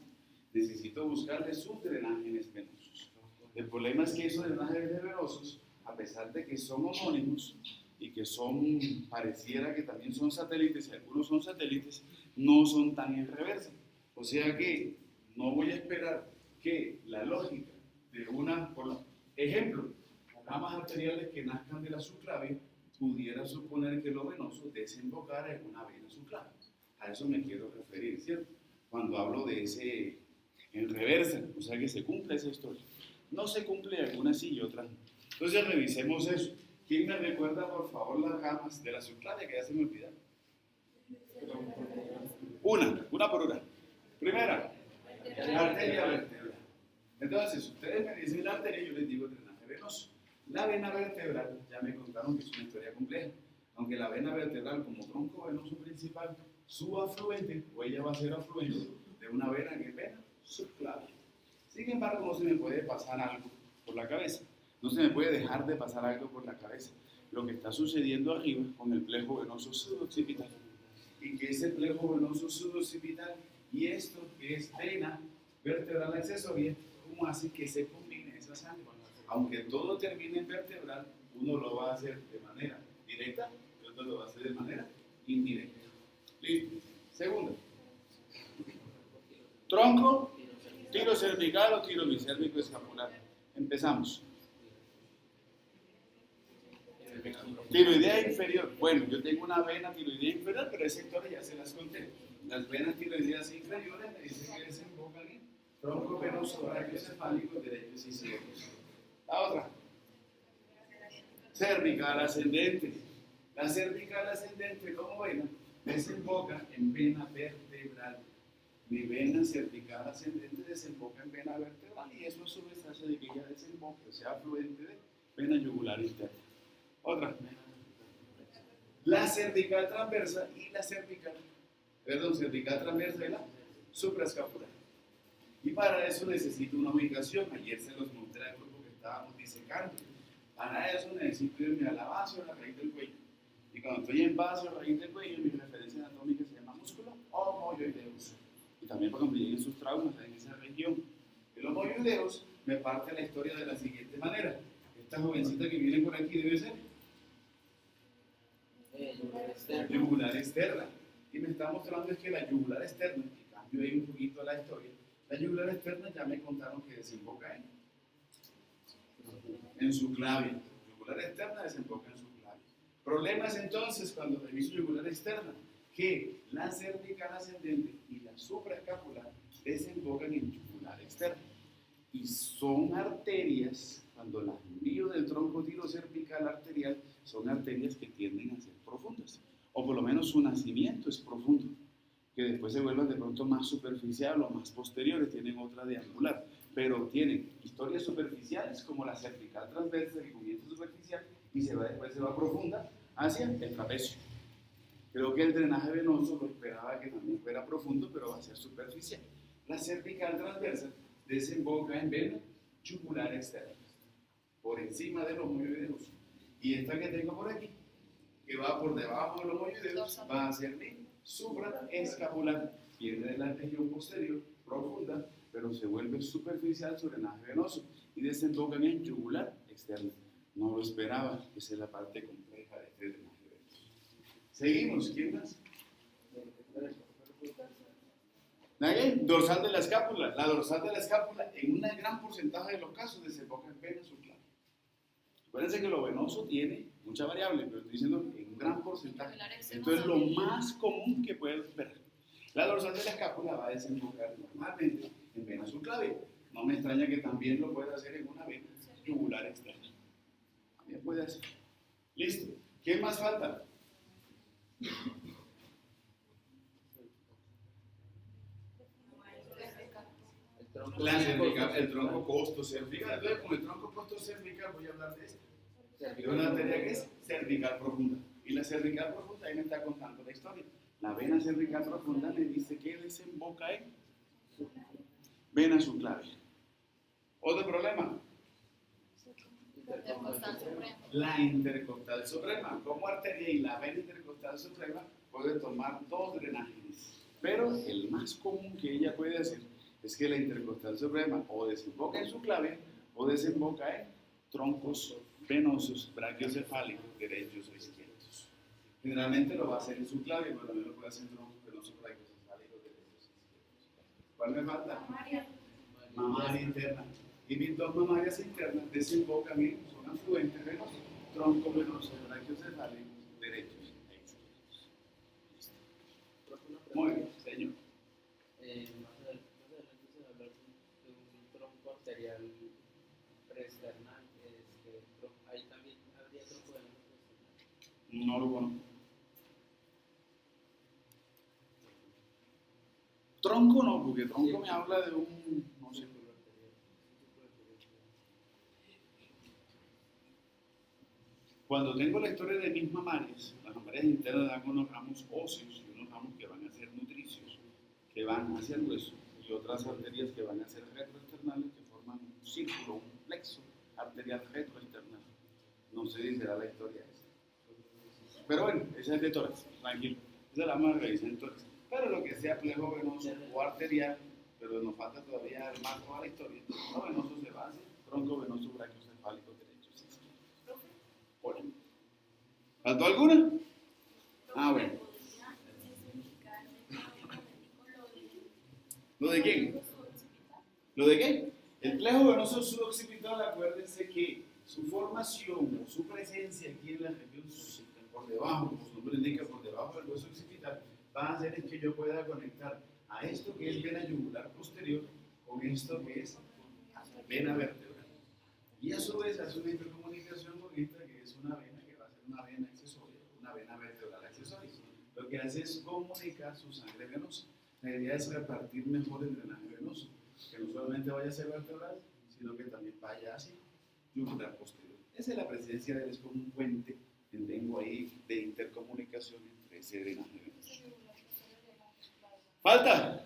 Necesito buscarle subdrenágenes venosos. El problema es que esos drenajes venosos, a pesar de que son homónimos y que son, pareciera que también son satélites, y algunos son satélites, no son tan en reversa. O sea que no voy a esperar que la lógica de una, por ejemplo, ramas arteriales que nazcan de la subclavia, pudiera suponer que lo venoso desembocara en una vena subclavia. A eso me quiero referir, ¿cierto? Cuando hablo de ese en reversa, o sea que se cumple esa historia. No se cumple algunas sí y otras no. Entonces revisemos eso. ¿Quién me recuerda por favor las ramas de la subclavia que ya se me olvidaron? Una por una. Primera, la arteria vertebral. Entonces, ustedes me dicen la arteria, yo les digo drenaje venoso. La vena vertebral, ya me contaron que es una historia compleja, aunque la vena vertebral como tronco venoso principal, su afluente, o ella va a ser afluente de una vena que es vena subclavia. Sin embargo, no se me puede pasar algo por la cabeza, no se me puede dejar de pasar algo por la cabeza. Lo que está sucediendo arriba con el plejo venoso pseudooccipital, y que ese plejo venoso pseudooccipital y esto que es vena vertebral accesoria, ¿cómo hace que se combine esa sangre? Aunque todo termine en vertebral, uno lo va a hacer de manera directa y otro lo va a hacer de manera indirecta. Listo. Segunda. Tronco, tiro cervical o tiro bicérvico escapular. Empezamos. Tiroidea inferior. Bueno, yo tengo una vena tiroidea inferior, pero esa historia ya se las conté. Las venas tiroideas inferiores me dicen que desembocan en tronco venoso brachiocefálico derechos y izquierdos. La otra. Cervical ascendente. La cervical ascendente, como vena, desemboca en vena vertebral. Mi vena cervical ascendente desemboca en vena vertebral y eso a su vez hace de que ella desemboque, o sea, afluente de vena yugular interna. Otra. La cervical transversa y la cervical transversa y la supraescapular. Y para eso necesito una ubicación. Ayer se los mostré al grupo que estábamos disecando. Para eso necesito irme a la base o a la raíz del cuello. Y cuando estoy en base o raíz del cuello, mi referencia anatómica se llama músculo omoioideus. Y también cuando me lleguen sus traumas en esa región. El omoioideus me parte la historia de la siguiente manera. Esta jovencita que viene por aquí debe ser yugular externa. Y me está mostrando es que la yugular externa, que cambio ahí un poquito la historia, la yugular externa ya me contaron que desemboca en en su clavia. Yugular externa desemboca en su clavia. Problemas entonces cuando reviso yugular externa, que la cervical ascendente y la supraescapular desembocan en yugular externa. Y son arterias, cuando las envío del tronco tirocervical arterial, son arterias que tienden a ser profundas. O por lo menos su nacimiento es profundo, que después se vuelvan de pronto más superficial o más posteriores, tienen otra deambular, pero tienen historias superficiales como la cervical transversa que comienza superficial y después se va profunda hacia el trapecio. Creo que el drenaje venoso lo esperaba que también fuera profundo, pero va a ser superficial. La cervical transversa desemboca en vena yugular externa, por encima de los moyoideos. Y esta que tengo por aquí, que va por debajo de los moyoideos, va a ser mi supraescapular. Viene de la región posterior, profunda, pero se vuelve superficial su drenaje venoso y desemboca en yugular externa. No lo esperaba, esa es la parte compleja de este drenaje venoso. Seguimos, ¿quién más? Dorsal de la escápula. La dorsal de la escápula, en un gran porcentaje de los casos, desemboca en vena subclavia. Acuérdense que lo venoso tiene mucha variable, pero estoy diciendo en un gran porcentaje. Esto es lo más común que puedes esperar. La dorsal de la escápula va a desembocar normalmente en vena subclavia. No me extraña que también lo pueda hacer en una vena yugular externa. También puede hacer. Listo. ¿Qué más falta? El tronco costo cervical. Entonces, con el tronco costo cervical voy a hablar de esto. De una arteria que es cervical profunda. Y la cervical profunda ahí me está contando la historia. La vena cervical profunda me dice que desemboca en vena subclavia. Otro problema. La intercostal suprema. Como arteria y la vena intercostal suprema puede tomar dos drenajes. Pero el más común que ella puede hacer es que la intercostal suprema o desemboca en su clavia o desemboca en troncos venosos brachiocefálicos derechos o izquierdos. Generalmente lo va a hacer en su clavia, pero también lo puede hacer en troncos venosos brachiocefálicos derechos o izquierdos. ¿Cuál me falta? Mamaria interna. Y mis dos mamarias internas desembocan en, son afluentes venosos, troncos venosos brachiocefálicos derechos e izquierdos. Listo. Muy bien, señor. Arterial preesternal, ahí también habría tronco venoso preesternal. No lo conozco. Tronco no, porque tronco sí, me habla de un, no sé. Cuando tengo la historia de mis mamarias, las mamarias internas dan unos ramos óseos y unos ramos que van a ser nutricios, que van hacia el hueso, y otras arterias que van a ser retroexternales, que forman un círculo, un plexo arterial retroexternal. No sé si será la historia esa. Pero bueno, esa es de tórax, tranquilo. Esa la vamos a revisar en tórax. Pero lo que sea plejo venoso o arterial, pero nos falta todavía armar toda la historia. No venoso se va a hacer, tronco venoso brachiocefálico derechos y izquierdos. Bueno. ¿Faltó alguna? Ah, bueno. ¿Lo de quién? ¿Lo de qué? El plejo venoso suboccipital, acuérdense que su formación o su presencia aquí en la región por debajo, como su nombre indica, por debajo del hueso occipital, va a hacer que yo pueda conectar a esto que es vena yugular posterior con esto que es vena vertebral. Y a su vez hace una intercomunicación bonita que es una vena que va a ser una vena accesoria, una vena vertebral accesoria. Lo que hace es comunicar su sangre venosa. La idea es repartir mejor el drenaje venoso, que no solamente vaya a ser vertebral, sino que también vaya hacia yugular posterior. Esa es la presencia de él, es como un puente que tengo ahí de intercomunicación entre ese drenaje venoso. Falta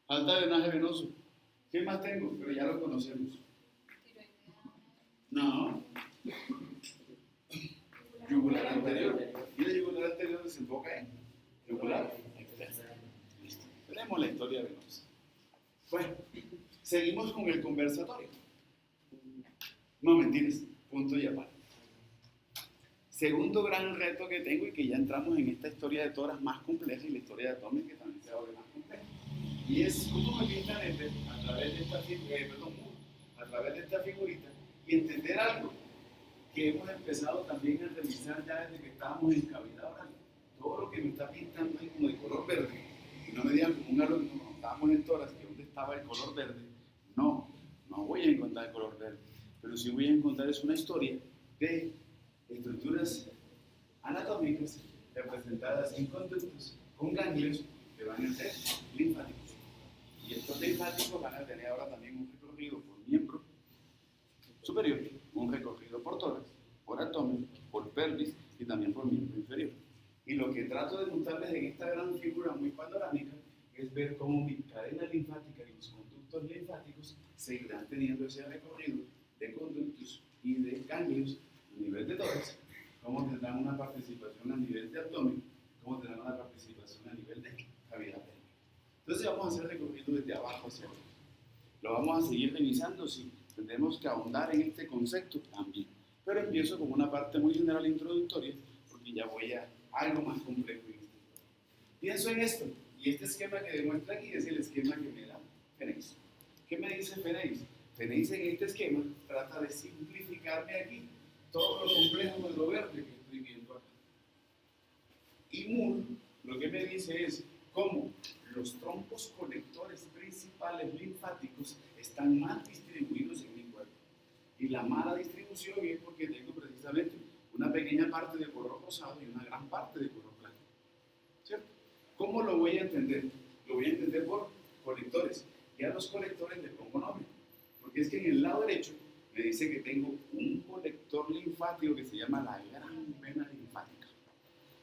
drenaje venoso. ¿Qué más tengo? Pero ya lo conocemos. No. Yugular anterior. Y la yugular anterior desemboca en yugular externo. Listo. Tenemos la historia venosa. Bueno, seguimos con el conversatorio. No, mentiras. Punto y aparte. Segundo gran reto que tengo y que ya entramos en esta historia de toras más compleja y la historia de Atomic que también se vuelve más compleja. Y es cómo me pintan a través de esta figurita y entender algo que hemos empezado también a revisar ya desde que estábamos en cavidad oral. Todo lo que me está pintando ahí como de color verde, y no me digan como un alumno, cuando estábamos en toras, que dónde estaba el color verde. No, no voy a encontrar el color verde, pero sí voy a encontrar es una historia de estructuras anatómicas representadas en conductos con ganglios que van a ser linfáticos. Y estos linfáticos van a tener ahora también un recorrido por miembro superior, un recorrido por tórax, por abdomen, por pelvis y también por miembro inferior. Y lo que trato de mostrarles en esta gran figura muy panorámica es ver cómo mi cadena linfática y los conductos linfáticos seguirán teniendo ese recorrido de conductos y de ganglios a nivel de tórax, cómo tendrán una participación a nivel de abdomen, cómo tendrán una participación a nivel de cavidad pélvica. Entonces vamos a hacer recorrido desde abajo hacia arriba. Lo vamos a seguir revisando, sí, tendremos que ahondar en este concepto también. Pero empiezo con una parte muy general introductoria, porque ya voy a algo más complejo. Pienso en esto, y este esquema que demuestra aquí es el esquema que me da Feneis. ¿Qué me dice Feneis? Feneis en este esquema trata de simplificarme aquí todo lo complejo de lo verde que estoy viendo acá. Y Moore lo que me dice es cómo los troncos colectores principales linfáticos están mal distribuidos en mi cuerpo. Y la mala distribución es porque tengo precisamente una pequeña parte de color rosado y una gran parte de color blanco. ¿Cierto? ¿Cómo lo voy a entender? Lo voy a entender por colectores. Y a los colectores les pongo nombre. Porque es que en el lado derecho me dice que tengo un colector linfático que se llama la gran vena linfática.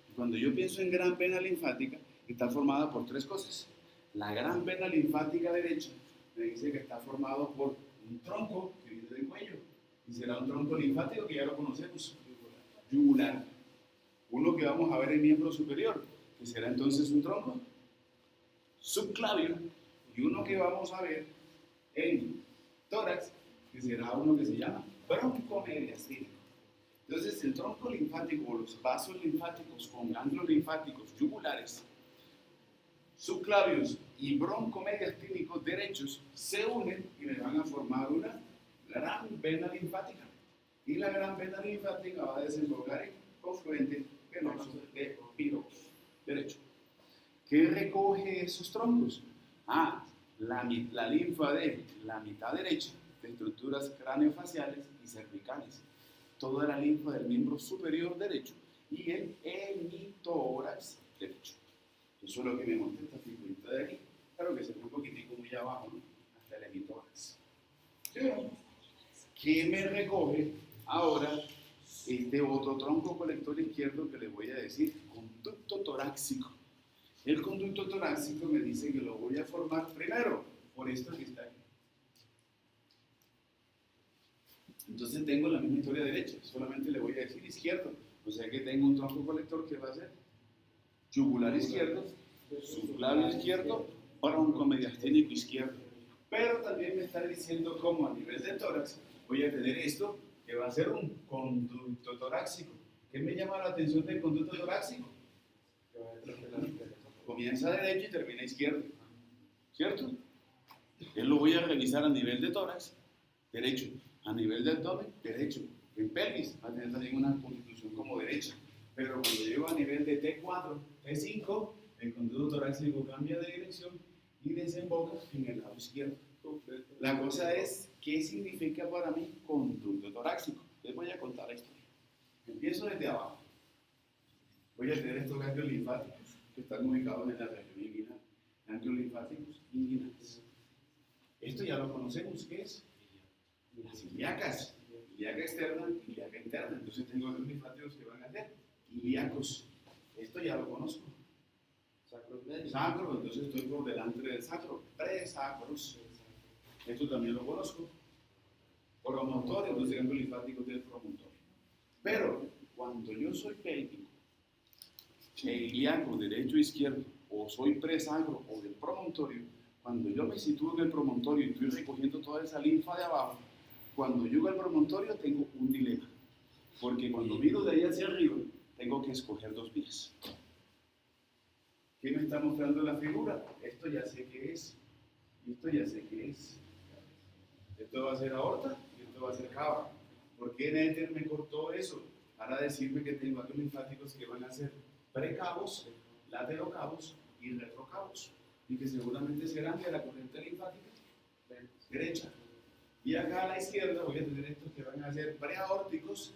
Y cuando yo pienso en gran vena linfática, está formada por tres cosas. La gran vena linfática derecha me dice que está formado por un tronco que viene del cuello. Y será un tronco linfático que ya lo conocemos, yugular. Uno que vamos a ver en miembro superior, que será entonces un tronco subclavio, y uno que vamos a ver en tórax, que será uno que se llama broncomediastínico. Entonces, el tronco linfático o los vasos linfáticos con ganglios linfáticos yugulares, subclavios y broncomediastínicos derechos se unen y me van a formar una gran vena linfática. Y la gran vena linfática va a desembocar en confluente venoso de Piro derecho. ¿Qué recoge esos troncos? La linfa de la mitad derecha de estructuras craneofaciales y cervicales. Toda la linfa del miembro superior derecho y el hemitórax derecho. Eso es lo que me muestra esta figurita de aquí. Claro que se ve un poquitico muy abajo, ¿no? Hasta el hemitórax. ¿Qué me recoge ahora este otro tronco colector izquierdo que les voy a decir? Conducto torácico. El conducto torácico me dice que lo voy a formar primero por esto que está aquí. Entonces tengo la misma historia derecha, solamente le voy a decir izquierdo. O sea que tengo un tronco colector que va a ser yugular izquierdo, subclavio izquierdo, broncomediastínico izquierdo. Pero también me está diciendo cómo a nivel de tórax voy a tener esto que va a ser un conducto torácico. ¿Qué me llama la atención del conducto torácico? Comienza derecho y termina izquierdo, ¿cierto? Yo lo voy a revisar a nivel de tórax, derecho, a nivel de abdomen, derecho, en pelvis, va a tener también una constitución como derecha, pero cuando llego a nivel de T4, T5, el conducto torácico cambia de dirección y desemboca en el lado izquierdo. La cosa es, ¿qué significa para mí conducto torácico? Les voy a contar la historia. Empiezo desde abajo. Voy a tener estos ganglios linfáticos que están ubicados en la región inguinal, ganglios linfáticos inguinales. Esto ya lo conocemos, ¿qué es? Las ilíacas, ilíaca externa y ilíaca interna. Entonces tengo ganglios linfáticos que van a ser ilíacos. Esto ya lo conozco. Sacro, entonces estoy por delante del sacro. Presacros. Esto también lo conozco. Promontorio, entonces ganglios linfáticos del promontorio. Pero cuando yo soy pélvico, ilíaco, derecho e izquierdo, o soy presagro o del promontorio, cuando yo me sitúo en el promontorio y estoy recogiendo toda esa linfa de abajo, cuando llego al promontorio tengo un dilema, porque cuando miro de ahí hacia arriba, tengo que escoger dos vías. ¿Qué me está mostrando la figura? Esto ya sé qué es, y esto ya sé qué es. Esto va a ser aorta y esto va a ser cava. ¿Por qué Néter me cortó eso? Para decirme que tengo ganglios linfáticos que van a ser precavos, laterocavos y retrocavos, y que seguramente serán de la corriente linfática derecha. Y acá a la izquierda voy a tener estos que van a ser preaórticos,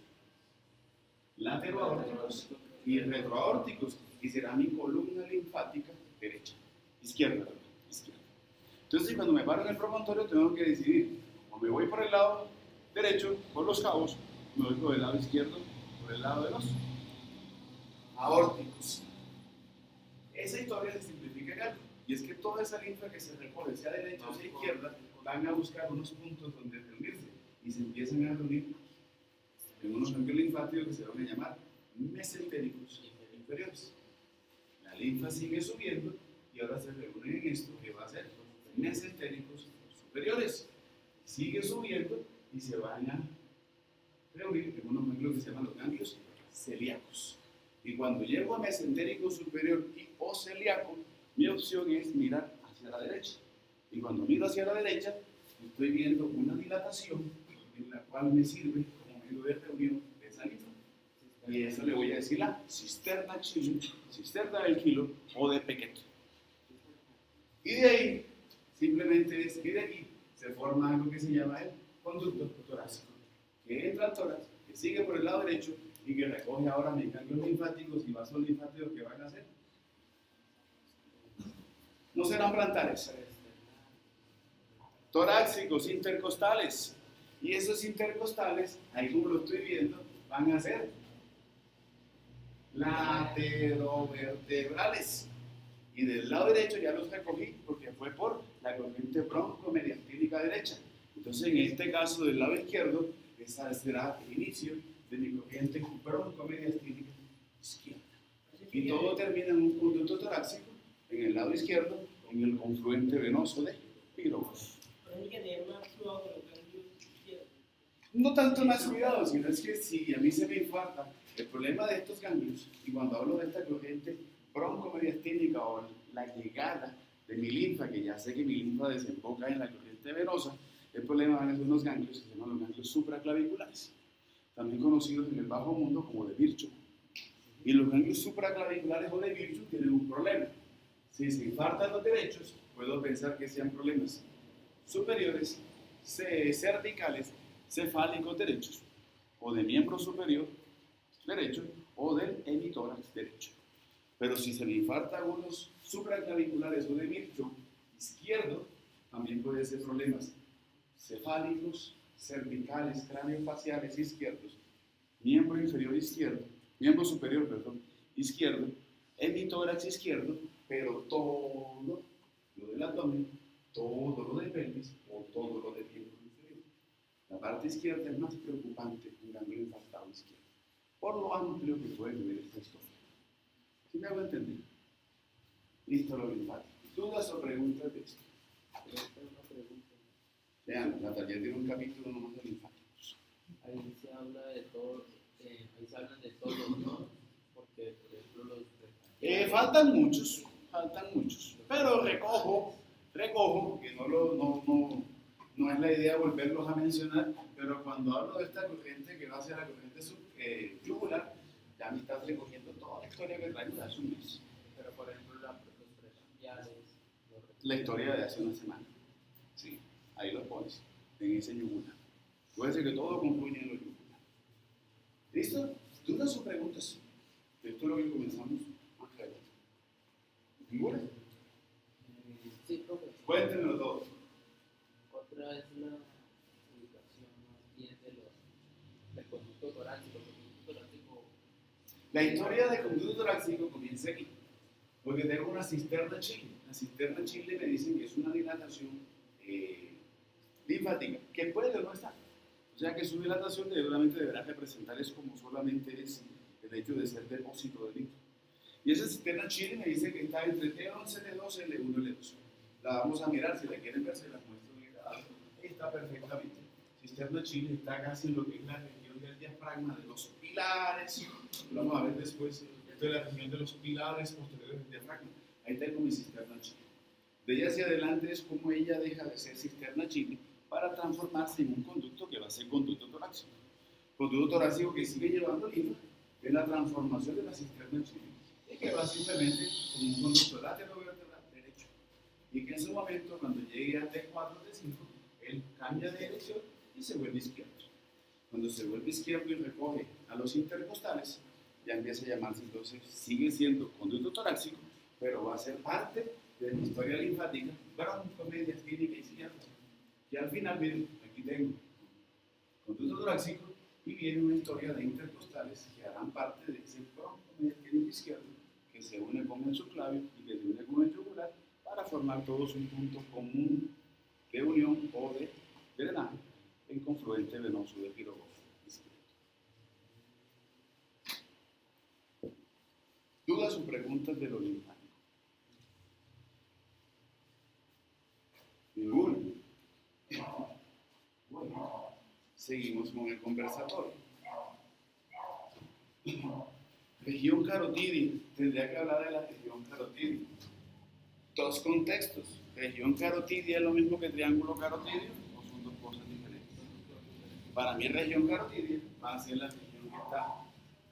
lateroaórticos y retroaórticos, y será mi columna linfática derecha, izquierda, perdón, izquierda. Entonces, cuando me paro en el promontorio, tengo que decidir, o me voy por el lado derecho, por los cabos, o me voy por el lado izquierdo, por el lado de los aórticos. Esa historia se simplifica en algo, y es que toda esa linfa que se recoge, sea derecha o sea izquierda, van a buscar unos puntos donde reunirse, y se empiezan a reunir en unos ganglios linfáticos que se van a llamar mesentéricos inferiores. La linfa sigue subiendo, y ahora se reúnen en esto que va a ser mesentéricos superiores. Sigue subiendo, y se van a reunir en unos ganglios que se llaman los ganglios celíacos. Y cuando llego a mesentérico superior y o celíaco, mi opción es mirar hacia la derecha. Y cuando miro hacia la derecha, estoy viendo una dilatación en la cual me sirve como medio de reunión de esa linfa. Y eso le voy a decir la cisterna chile, cisterna del kilo o de Pequet. Y de ahí, simplemente es que de aquí se forma algo que se llama el conducto torácico, que entra al tórax, que sigue por el lado derecho y que recoge ahora mis ganglios linfáticos y vasos linfáticos que van a hacer. No serán plantares, torácicos, intercostales. Y esos intercostales, ahí como lo estoy viendo, van a ser laterovertebrales. Y del lado derecho ya los recogí porque fue por la corriente broncomediastínica derecha. Entonces, en este caso del lado izquierdo, esa será el inicio de mi corriente broncomediastínica izquierda. Y todo termina en un conducto torácico en el lado izquierdo, en el confluente venoso de Pirogos. No tanto más cuidado, sino es que si a mí se me infarta el problema de estos ganglios, y cuando hablo de esta corriente broncomediastínica o la llegada de mi linfa, que ya sé que mi linfa desemboca en la corriente venosa, el problema van a ser unos ganglios que se llaman los ganglios supraclaviculares, también conocidos en el bajo mundo como de Virchow. Y los ganglios supraclaviculares o de Virchow tienen un problema. Si se infartan los derechos, puedo pensar que sean problemas superiores, cervicales, cefálicos derechos, o de miembro superior derecho, o del hemitórax derecho. Pero si se me infartan unos supraclaviculares o de Virchow izquierdo, también puede ser problemas cefálicos, cervicales, craneofaciales izquierdos, miembro inferior izquierdo, miembro superior, perdón, izquierdo, hemitórax izquierdo, pero todo lo del abdomen, todo lo de pelvis o todo lo de miembro inferior. La parte izquierda es más preocupante en ganglio infartado izquierdo, por lo amplio que puede tener esta historia. ¿Sí me hago entender? Listo, lo linfático. ¿Dudas o preguntas de esto? Vean, la tarea tiene un capítulo nomás de linfáticos. Ahí se habla de todo, ahí se hablan de todos los nodos, porque por ejemplo los Faltan muchos, pero recojo, que no es la idea volverlos a mencionar, pero cuando hablo de esta corriente que va hacia la corriente yugular, ya me estás recogiendo toda la historia que traigo de hace un mes. Pero por ejemplo los precambiales, La historia de hace una semana. Sí, ahí lo pones, en ese yugular. Puede ser que todo concluya en los yugular. ¿Listo? ¿Dudas o preguntas? Esto es lo que comenzamos más adelante. ¿Ninguna? sí, profe. Cuéntenlo todo. Otra es la ubicación más bien del conducto torácico. La historia del conducto torácico comienza aquí, porque tengo una cisterna chile. La cisterna chile me dicen que es una dilatación linfática, que puede o no estar. O sea que su dilatación seguramente deberá representar es como solamente es el hecho de ser depósito de linfa. Y esa cisterna chile me dice que está entre T11, T12, L1 y L2. La vamos a mirar, si la quieren ver, se la muestro en el grado. Está perfectamente. Cisterna chile está casi en lo que es la región del diafragma, de los pilares. Lo vamos a ver después. Esto es la región de los pilares posteriores del diafragma. Ahí tengo mi cisterna chile. De ella hacia adelante es como ella deja de ser cisterna chile para transformarse en un conducto que va a ser conducto torácico. Conducto torácico que sigue llevando linfa es la transformación de la cisterna chile y que va simplemente como un conducto laterovertebral derecho. Y que en su momento, cuando llegue a T4, T5, él cambia de dirección y se vuelve izquierdo. Cuando se vuelve izquierdo y recoge a los intercostales, ya empieza a llamarse, entonces sigue siendo conducto torácico, pero va a ser parte de la historia linfática broncomediastínica izquierda. Y al final, miren, aquí tengo conducto torácico y viene una historia de intercostales que harán parte de ese broncomediastínico izquierdo que se une con el subclavio y que se une con el yugular para formar todos un punto común de unión o de drenaje en confluente venoso de pirogoso izquierdo. ¿Dudas o preguntas de lo linfático? Ninguno. Bueno, seguimos con el conversatorio. Región carotidia. Tendría que hablar de la región carotidia. Dos contextos. Región carotidia es lo mismo que triángulo carotidio o son dos cosas diferentes. Para mí, región carotidia va a ser la región que está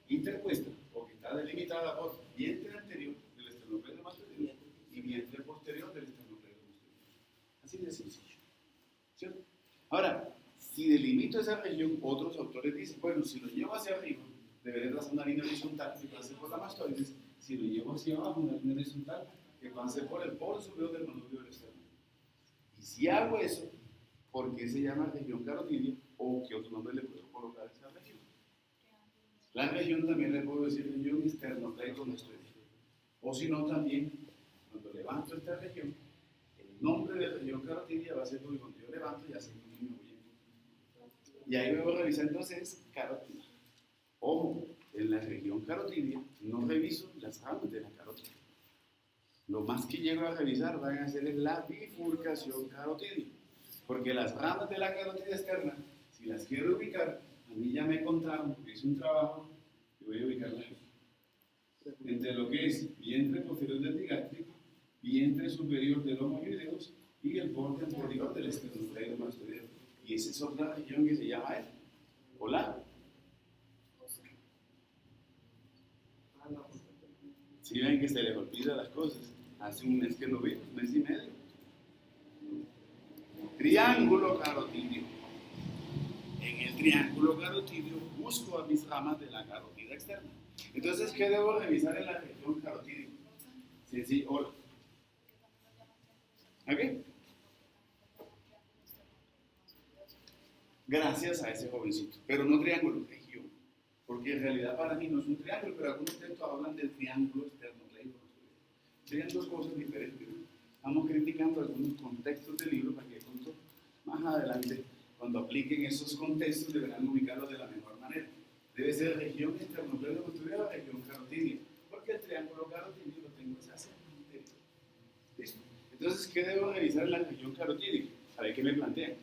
interpuesta o que está delimitada por vientre anterior del esternocleido masculino y vientre posterior del esternocleido masculino. Así de sencillo. ¿Cierto? Ahora, si delimito esa región, otros autores dicen, bueno, si lo llevo hacia arriba, deberé trazar una línea horizontal que pase por la mastoides. Si lo llevo hacia abajo, una línea horizontal que pase por el polo superior del manubrio del esternón. Y si hago eso, ¿por qué se llama región carotidia o qué otro nombre le puedo colocar a esa región? La región también le puedo decir región esternocleidomastoidea. O si no, también, cuando levanto esta región, el nombre de región carotidia va a ser porque cuando yo levanto ya sé que me voy a. Y ahí me voy a revisar entonces carotidia. Ojo, en la región carotidia no reviso las ramas de la carótida. Lo más que llego a revisar van a ser la bifurcación carotidia. Porque las ramas de la carótida externa, si las quiero ubicar, a mí ya me contaron, porque hice un trabajo, que voy a ubicarla entre lo que es vientre posterior del digástrico, vientre superior del homoideus y el borde anterior del esternocleidomastoideo. Y esa es otra región que se llama el polar. Si ven que se les olvida las cosas, hace un mes que lo vimos, un mes y medio. Triángulo carotidio. En el triángulo carotidio busco a mis ramas de la carótida externa. Entonces, ¿qué debo revisar en la región carotidia? Sí, hola. ¿Ok? Gracias a ese jovencito, pero no triángulo, región. Porque en realidad para mí no es un triángulo, pero algunos textos hablan del triángulo esternocleido. Serían dos cosas diferentes. Estamos criticando algunos contextos del libro para que pronto, más adelante, cuando apliquen esos contextos, deberán ubicarlos de la mejor manera. Debe ser región esternocleido posterior o región carotidia, porque el triángulo carotidio lo tengo hacia el interior. ¿Listo? Entonces, ¿qué debo revisar en la región carotidia? A ver qué me plantean.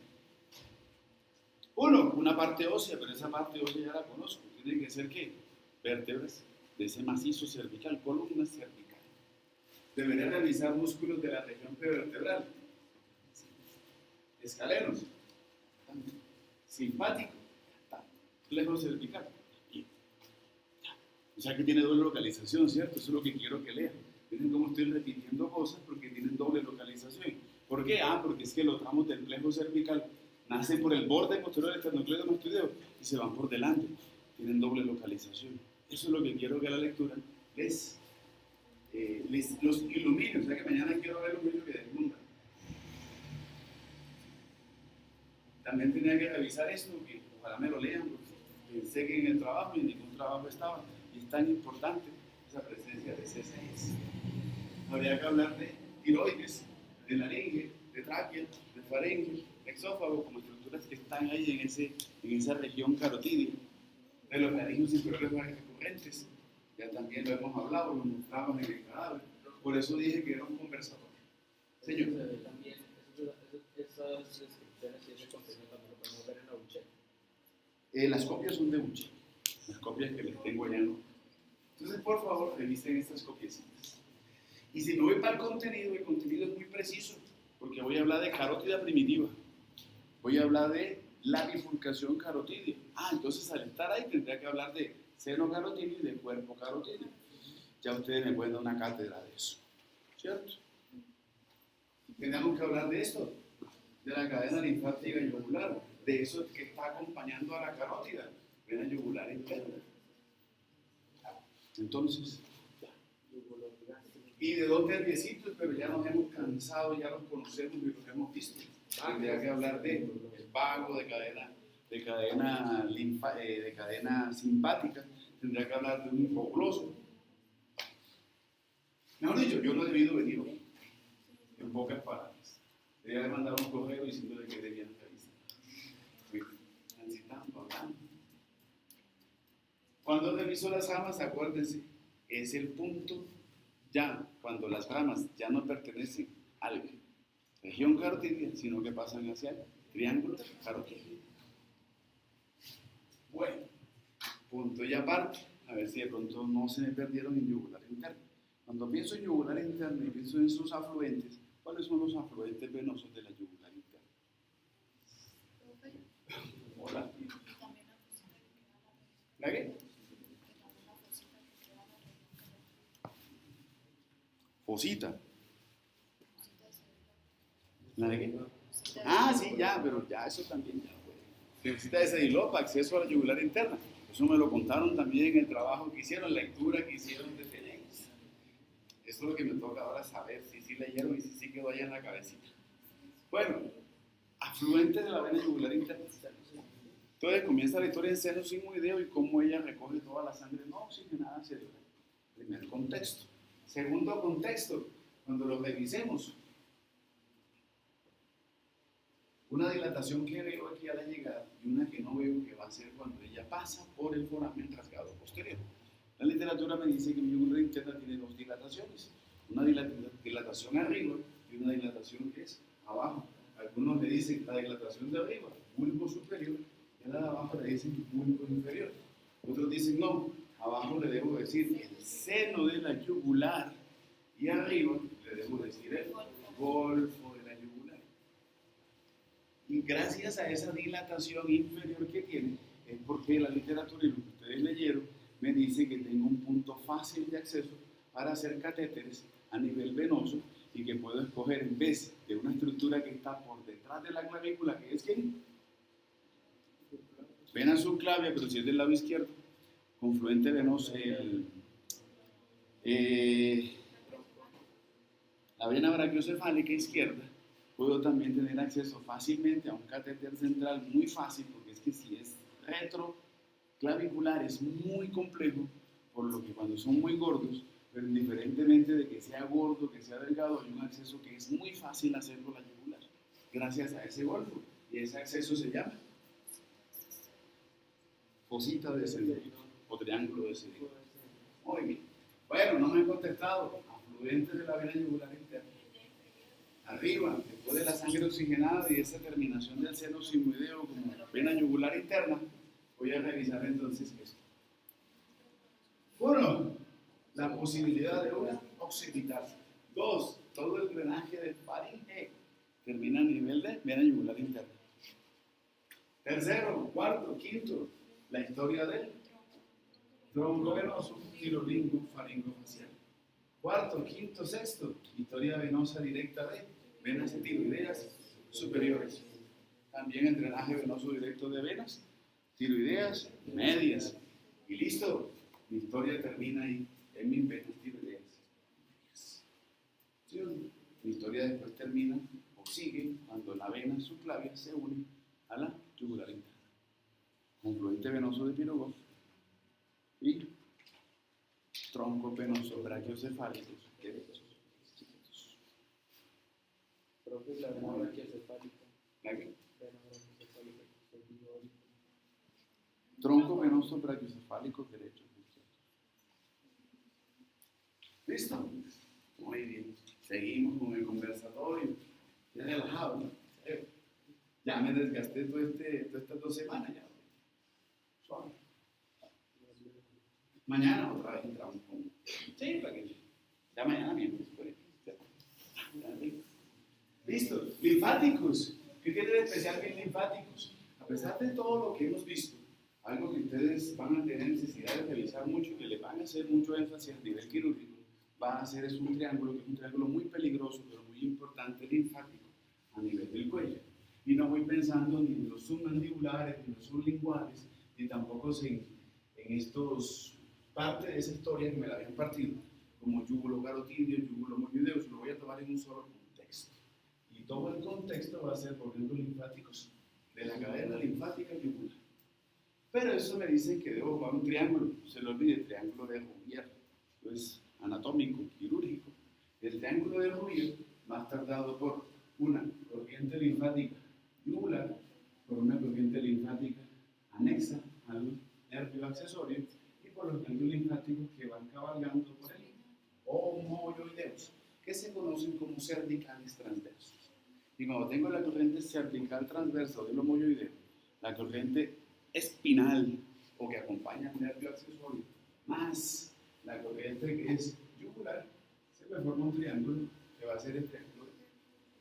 Uno, una parte ósea, pero esa parte ósea ya la conozco. Tiene que ser, ¿qué? Vértebras de ese macizo cervical, columna cervical. Debería revisar músculos de la región prevertebral. Escalenos. Simpático. Plejo cervical. O sea que tiene doble localización, ¿cierto? Eso es lo que quiero que lean. Miren cómo estoy repitiendo cosas porque tienen doble localización. ¿Por qué? Porque es que los tramos del plejo cervical nacen por el borde posterior del esternocleidomastoideo y se van por delante. Tienen doble localización. Eso es lo que quiero que la lectura los ilumine. O sea que mañana quiero ver un vídeo que deslumbra. También tenía que revisar esto, que ojalá me lo lean, porque pensé que en el trabajo y en ningún trabajo estaba. Y es tan importante esa presencia de C6. Habría que hablar de tiroides, de laringe, de tráquea, de faringe, de exófago, como estructuras que están ahí en esa región carotidia. De los laringios inferiores recurrentes, ya también lo hemos hablado, lo mostramos en el cadáver. Por eso dije que era un conversatorio. Señor. También, esas descripciones y ese contenido también lo podemos ver en la Buche. Las copias son de Buche, las copias que les tengo allá no. Entonces, por favor, revisen estas copiecitas. Y si me voy para el contenido es muy preciso, porque voy a hablar de carótida primitiva. Voy a hablar de la bifurcación carotidia. Entonces al estar ahí tendría que hablar de seno carotidio y de cuerpo carotidio. Ya ustedes me pueden dar una cátedra de eso, ¿cierto? Tenemos que hablar de esto, de la cadena linfática yugular, de eso que está acompañando a la carótida, vena yugular interna. Entonces, y de dos nerviecitos, pero ya nos hemos cansado, ya los conocemos y los hemos visto. Tendría que hablar de vago, de cadena simpática, tendría que hablar de un hipogloso. Mejor dicho, yo no he debido venir hoy, en pocas palabras. Debería haber mandado un correo diciendo de que debían revisar. Transitando, hablando. Cuando reviso las ramas, acuérdense, es el punto ya, cuando las ramas ya no pertenecen a la región carotidia, sino que pasan hacia el triángulo carotidio. Bueno, punto y aparte, a ver si de pronto no se me perdieron en yugular interno. Cuando pienso en yugular interno y pienso en sus afluentes, ¿cuáles son los afluentes venosos de la yugular interna? Hola. ¿La qué? Fosita. ¿La de qué? Sí, ya, pero ya eso también ya fue. Fosita de Sedilopa, acceso a la yugular interna. Eso me lo contaron también en el trabajo que hicieron, lectura que hicieron de Tenéis. Esto es lo que me toca ahora saber, si sí leyeron y si sí quedó allá en la cabecita. Bueno, afluentes de la vena yugular interna. Entonces comienza la historia en seno sigmoideo y cómo ella recoge toda la sangre no oxigenada cerebral. Primer contexto. Segundo contexto, cuando lo revisemos, una dilatación que veo aquí a la llegada y una que no veo que va a ser cuando ella pasa por el foramen rasgado posterior. La literatura me dice que mi yugular interna tiene dos dilataciones, una dilatación arriba y una dilatación que es abajo. Algunos le dicen la dilatación de arriba, bulbo superior, y a la de abajo le dicen bulbo inferior. Otros dicen no, abajo le debo decir el seno de la yugular y arriba le debo decir el golfo de la yugular. Y gracias a esa dilatación inferior que tiene, es porque la literatura y lo que ustedes leyeron me dice que tengo un punto fácil de acceso para hacer catéteres a nivel venoso y que puedo escoger en vez de una estructura que está por detrás de la clavícula, que es ¿quién? Vena subclavia, pero si es del lado izquierdo, confluente venoso, la vena brachiocefálica izquierda, puedo también tener acceso fácilmente a un catéter central muy fácil, porque es que si es retroclavicular es muy complejo, por lo que cuando son muy gordos, pero indiferentemente de que sea gordo, que sea delgado, hay un acceso que es muy fácil hacer por la yugular, gracias a ese golfo, y ese acceso se llama fosita de Sedilopa o triángulo de Sedilopa. Muy bien. Bueno, no me han contestado. Afluentes de la vena yugular interna. Arriba, después de la sangre oxigenada y esa terminación del seno sigmoideo como vena yugular interna, voy a revisar entonces esto. Uno, la posibilidad de una occipitación. Dos, todo el drenaje de faringe termina a nivel de vena yugular interna. Tercero, cuarto, quinto, la historia del tronco venoso tirolingo faringofacial. Cuarto, quinto, sexto, historia venosa directa de venas tiroideas superiores. También el drenaje venoso directo de venas tiroideas medias. Y listo, mi historia termina ahí en mis venas tiroideas. ¿Sí? Mi historia después termina o sigue cuando la vena subclavia se une a la yugular interna. Confluente venoso de Pirogov y tronco venoso brachiocefálicos derechos. Profe, la vena brachiocefálica. ¿La qué? Vena brachiocefálica. Tronco venoso brachiocefálicos derechos. ¿Listo? Muy bien. Seguimos con el conversatorio. Ya relajado, ¿no? Ya me desgasté todas estas 2 semanas ya. Suave. Mañana otra vez entramos con... Sí, para que... Ya mañana miércoles. Listo. Linfáticos. ¿Qué tiene de especial bien linfáticos? A pesar de todo lo que hemos visto, algo que ustedes van a tener necesidad de revisar mucho y que le van a hacer mucho énfasis a nivel quirúrgico, va a ser es un triángulo que es un triángulo muy peligroso, pero muy importante linfático a nivel del cuello. Y no voy pensando ni en los submandibulares, ni en los sublinguales, ni tampoco en estos parte de esa historia que me la habían partido, como yúgulo carotidio, yúgulo moyoideo, lo voy a tomar en un solo contexto. Y todo el contexto va a ser por ejemplo linfáticos de la cadena linfática yugular. Pero eso me dicen que debo jugar un triángulo, se lo olvide, triángulo de Rouvier, pues anatómico, quirúrgico. El triángulo de Rouvier más tardado por una corriente linfática yugular, por una corriente linfática anexa al nervio accesorio y por los nervios linfáticos que van cabalgando por el homoyoideus, que se conocen como cervicales transversos. Y cuando tengo la corriente cervical transversa del homoyoideo, la corriente espinal o que acompaña al nervio accesorio, más la corriente que es yugular, se me forma un triángulo que va a ser el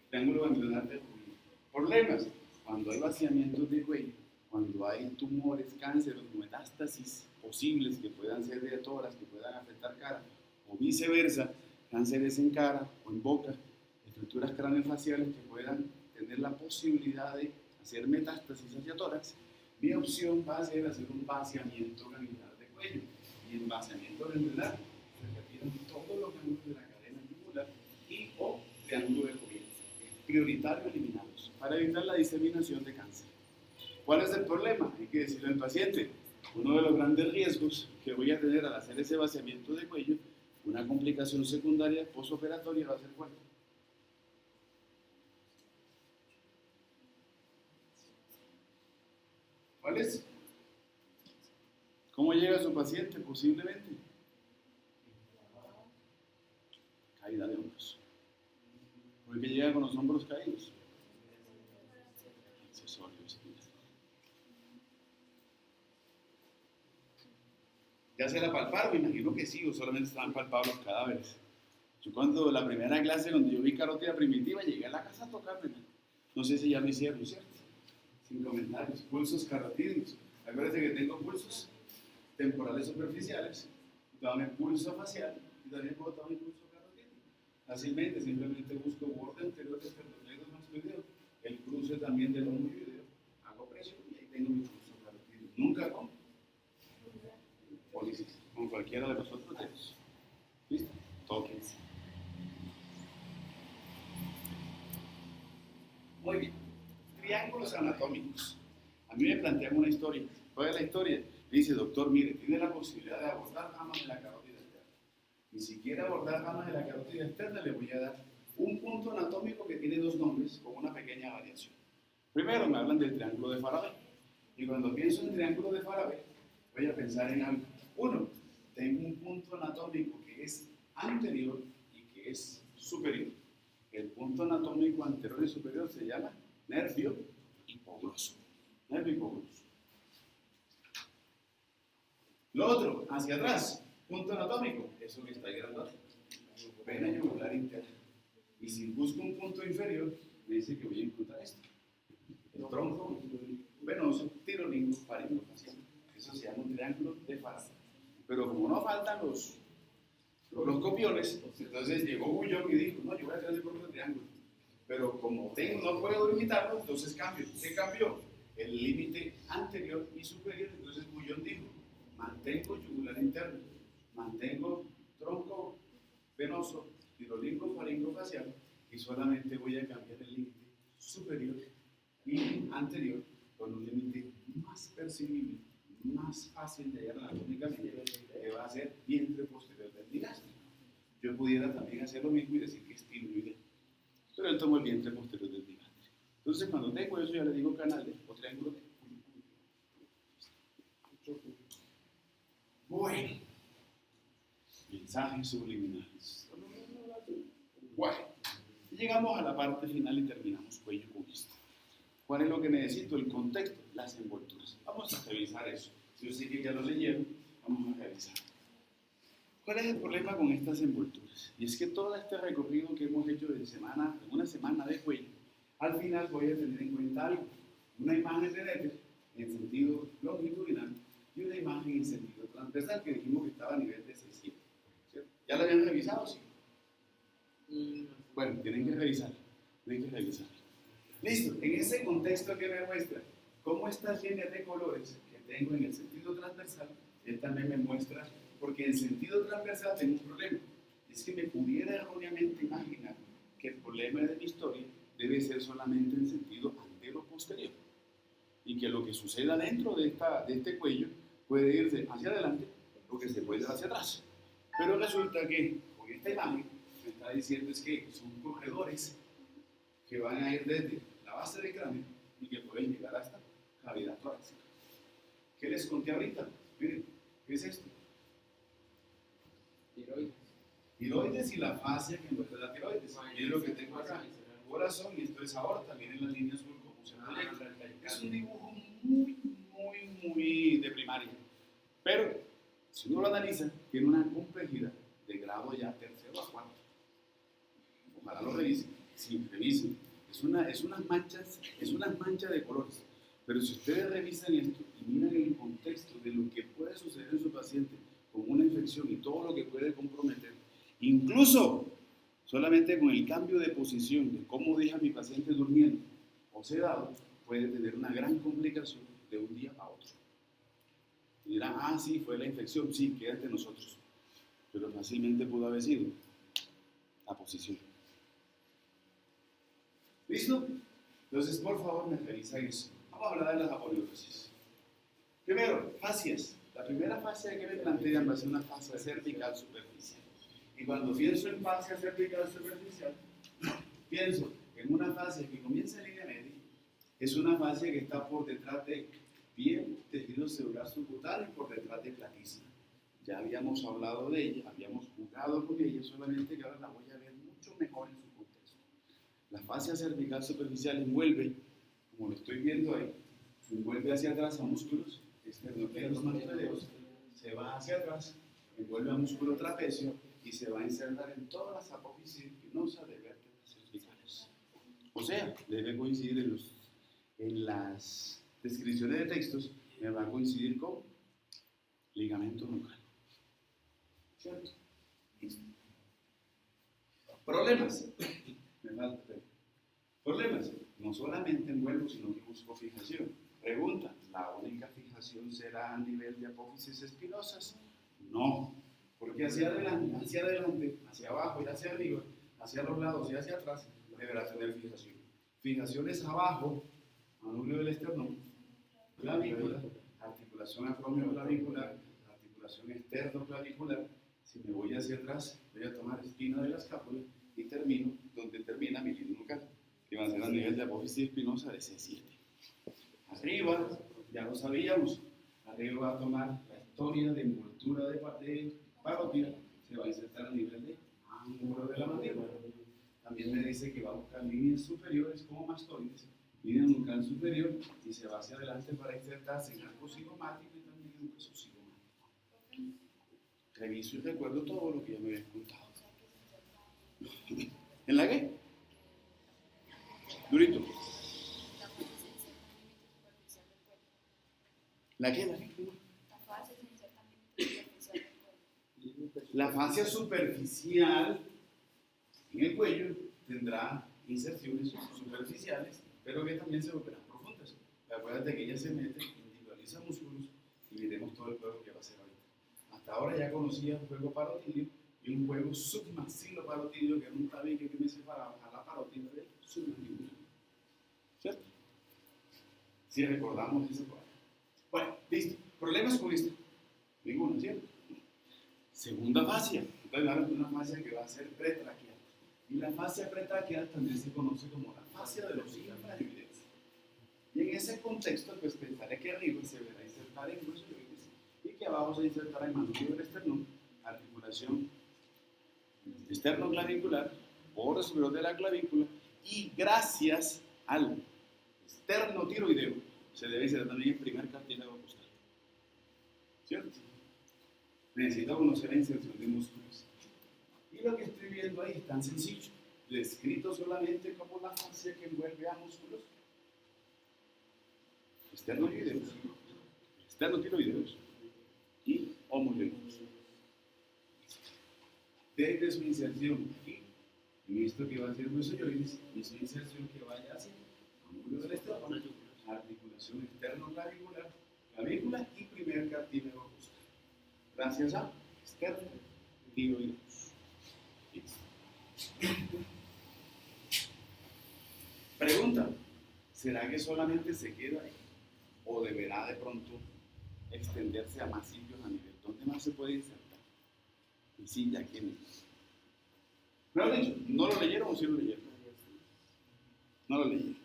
triángulo ganglionar de Rouvier. Problemas: cuando hay vaciamientos de cuello, cuando hay tumores, cánceres o metástasis posibles que puedan ser de tórax, que puedan afectar cara, o viceversa, cánceres en cara o en boca, estructuras craneofaciales que puedan tener la posibilidad de hacer metástasis hacia tórax, mi opción va a ser hacer un vaciamiento ganglionar de cuello. Y en vaciamiento ganglionar se retiran todos los ganglios de la cadena yugular y o triángulo de Rouvier. Es prioritario eliminarlos para evitar la diseminación de cáncer. ¿Cuál es el problema? Hay que decirle al paciente, uno de los grandes riesgos que voy a tener al hacer ese vaciamiento de cuello, una complicación secundaria postoperatoria va a ser cuál. ¿Cuál es? ¿Cómo llega su paciente? Posiblemente caída de hombros. ¿Por qué llega con los hombros caídos? Accesorio espinal. ¿Ya se la palparon? Me imagino que sí, o solamente estaban palpados los cadáveres. Yo cuando la primera clase donde yo vi carótida primitiva, llegué a la casa a tocarme. No sé si ya lo hicieron, ¿cierto? Sin comentarios. Pulsos carotídeos. Acuérdense que tengo pulsos temporales superficiales, también pulso facial y también puedo tomar pulso carotídeo. Fácilmente, simplemente busco borde anterior de esternocleidomastoideo, el cruce también del homoyoideo, hago presión y ahí tengo mi pulso carotídeo. Nunca con pólisis, con cualquiera de los otros dedos. ¿Listo? Tóquense. Muy bien. Triángulos anatómicos. A mí me plantean una historia. ¿Cuál es la historia? Dice, doctor, mire, tiene la posibilidad de abordar ramas de la carótida externa. Ni siquiera abordar ramas de la carótida externa, le voy a dar un punto anatómico que tiene dos nombres con una pequeña variación. Primero me hablan del triángulo de Farabee. Y cuando pienso en triángulo de Farabee, voy a pensar en algo. Uno, tengo un punto anatómico que es anterior y que es superior. El punto anatómico anterior y superior se llama nervio hipogloso. Nervio hipogloso. Lo otro, hacia atrás, punto anatómico, eso que está ahí grandote, vena yugular interna. Y si busco un punto inferior, me dice que voy a encontrar esto. El tronco venoso, tirolingo, faringo facial. Eso se llama un triángulo de Farabee. Pero como no faltan los copiones, entonces llegó Gullón y dijo, no, yo voy a hacer el propio triángulo. Pero como no puedo imitarlo, entonces cambio. ¿Qué cambió? El límite anterior y superior. Entonces Gullón dijo, mantengo yugular interno, mantengo tronco venoso, tirolingo, faringo facial y solamente voy a cambiar el límite superior y anterior con un límite más percibible, más fácil de hallar anatómicamente, que va a ser vientre posterior del digástrico. Yo pudiera también hacer lo mismo y decir que es tiroideo, pero él tomó el vientre posterior del digástrico. Entonces cuando tengo eso ya le digo canales o triángulo de. Bueno, mensajes subliminales. Bueno, llegamos a la parte final y terminamos cuello con esto. ¿Cuál es lo que necesito? El contexto, las envolturas. Vamos a revisar eso. Si yo sé que ya lo leyeron, vamos a revisar. ¿Cuál es el problema con estas envolturas? Y es que todo este recorrido que hemos hecho de una semana de cuello, al final voy a tener en cuenta algo. Una imagen de Netter en sentido longitudinal y una imagen en sentido transversal que dijimos que estaba a nivel de 600. ¿Cierto? ¿Ya la habían revisado? Sí. Bueno, tienen que revisar. Listo, en ese contexto que me muestra cómo estas líneas de colores que tengo en el sentido transversal, él también me muestra, porque en sentido transversal tengo un problema. Es que me pudiera erróneamente imaginar que el problema de mi historia debe ser solamente en sentido antero-posterior y que lo que suceda dentro de este cuello puede irse hacia adelante o que se puede ir hacia atrás. Pero resulta que con esta imagen me está diciendo es que son corredores que van a ir desde la base del cráneo y que pueden llegar hasta cavidad torácica. ¿Qué les conté ahorita? Miren, ¿qué es esto? Tiroides. Tiroides y la fascia que envuelve la tiroides. Miren lo que tengo acá. Corazón y esto es aorta. Miren las líneas azul cómo se proyecta. Es un dibujo muy de primaria. Pero, si uno lo analiza, tiene una complejidad de grado ya tercero a cuarto. Ojalá lo revisen. Sí, revisen. Es unas manchas de colores. Pero si ustedes revisan esto y miran el contexto de lo que puede suceder en su paciente con una infección y todo lo que puede comprometer, incluso solamente con el cambio de posición de cómo deja a mi paciente durmiendo o sedado, puede tener una gran complicación de un día a otro. Y dirán, ah, sí, fue la infección, sí, quédate nosotros. Pero fácilmente pudo haber sido la posición. ¿Listo? Entonces, por favor, me revisan eso. Vamos a hablar de las apoliosis. Primero, fascias. La primera fascia que me plantean va a ser una fascia cervical superficial. Y cuando pienso en fascia cervical superficial, pienso en una fascia que comienza en línea media, es una fascia que está por detrás de piel, tejido celular subcutáneo y por detrás de platísima. Ya habíamos hablado de ella, habíamos jugado con ella, solamente que ahora la voy a ver mucho mejor en su contexto. La fascia cervical superficial envuelve, como lo estoy viendo ahí, envuelve hacia atrás a músculos esternocleidomastoideos, se va hacia atrás, envuelve a músculo trapecio y se va a insertar en todas las apófisis espinosas de vértebras cervicales. O sea, debe coincidir en las descripciones de textos, me va a coincidir con ligamento nucal. ¿Cierto? Listo. Problemas. Me falta. Problemas. No solamente envuelvo, sino que busco fijación. Pregunta, ¿la única fijación será a nivel de apófisis espinosas? No, porque hacia adelante, hacia abajo y hacia arriba, hacia los lados y hacia atrás, deberá tener fijación. Fijaciones abajo, manubrio del esternón, clavícula, articulación acromioclavicular, articulación externoclavicular. Si me voy hacia atrás, voy a tomar espina de la escápula y termino donde termina mi línea nucal, que va a ser a nivel de apófisis espinosa de C7. Arriba, ya lo sabíamos, arriba va a tomar la historia de envoltura de parótida, se va a insertar a nivel de ángulo de la mandíbula. También me dice que va a buscar líneas superiores como mastoides, línea nucal superior, y se va hacia adelante para insertarse en arco cigomático y también en hueso cigomático. Reviso y recuerdo todo lo que ya me habían contado. ¿En la qué? Durito. ¿La qué? La fascia superficial en el cuello tendrá inserciones superficiales, pero que también se volverán profundas. Acuérdate que ella se mete, individualiza músculos y veremos todo el juego que va a hacer ahorita. Hasta ahora ya conocía un juego parotidio y un juego submaxiloparotidio, que era un tabique que me separaba a la parótida del submandibular. ¿Cierto? Si recordamos ese juego. Bueno, listo. ¿Problemas con esto? Ninguno, ¿cierto? Segunda fascia. Entonces, ahora es una fascia que va a ser pretraqueal. Y la fascia pretraqueal también se conoce como la fascia de los infrahemideos. Y en ese contexto, pues pensaré que arriba se verá insertar en hueso y que abajo se insertará en manubrio del esternón, articulación esternoclavicular, borde superior de la clavícula, y gracias al esternotiroideo se debe insertar también el primer cartílago costal. ¿Cierto? Necesito conocer la inserción de músculos. Y lo que estoy viendo ahí es tan sencillo. descrito solamente como la fascia que envuelve a músculos esternotiroideos, esternocleidomastoideos y homoyoicos. Desde su inserción aquí, en esto que va a ser mesoyoides, y su inserción que vaya hacia el ángulo del esternón, articulación externo-clavícula, clavícula y primer cartílago costal. Gracias a esternocleidomastoideos. Pregunta, ¿será que solamente se queda ahí? ¿O deberá de pronto extenderse a más sitios a nivel? ¿Dónde más se puede insertar? Y sí, ya que ¿no lo dicho? ¿No lo leyeron o sí lo leyeron? No lo leyeron.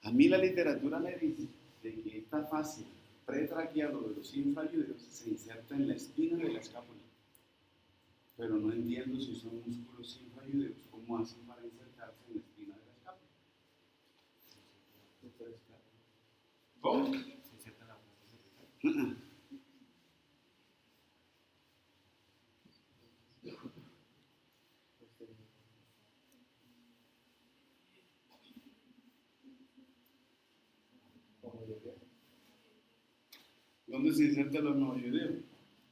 A mí la literatura me dice de que esta fascia pretraquial o de los infrayúdeos se inserta en la espina de la escápula. Pero no entiendo si son músculos infrayúdeos, ¿cómo hacen para insertarse en la espina de la escápula? ¿Cómo? ¿Dónde se inserta el homoyoideo?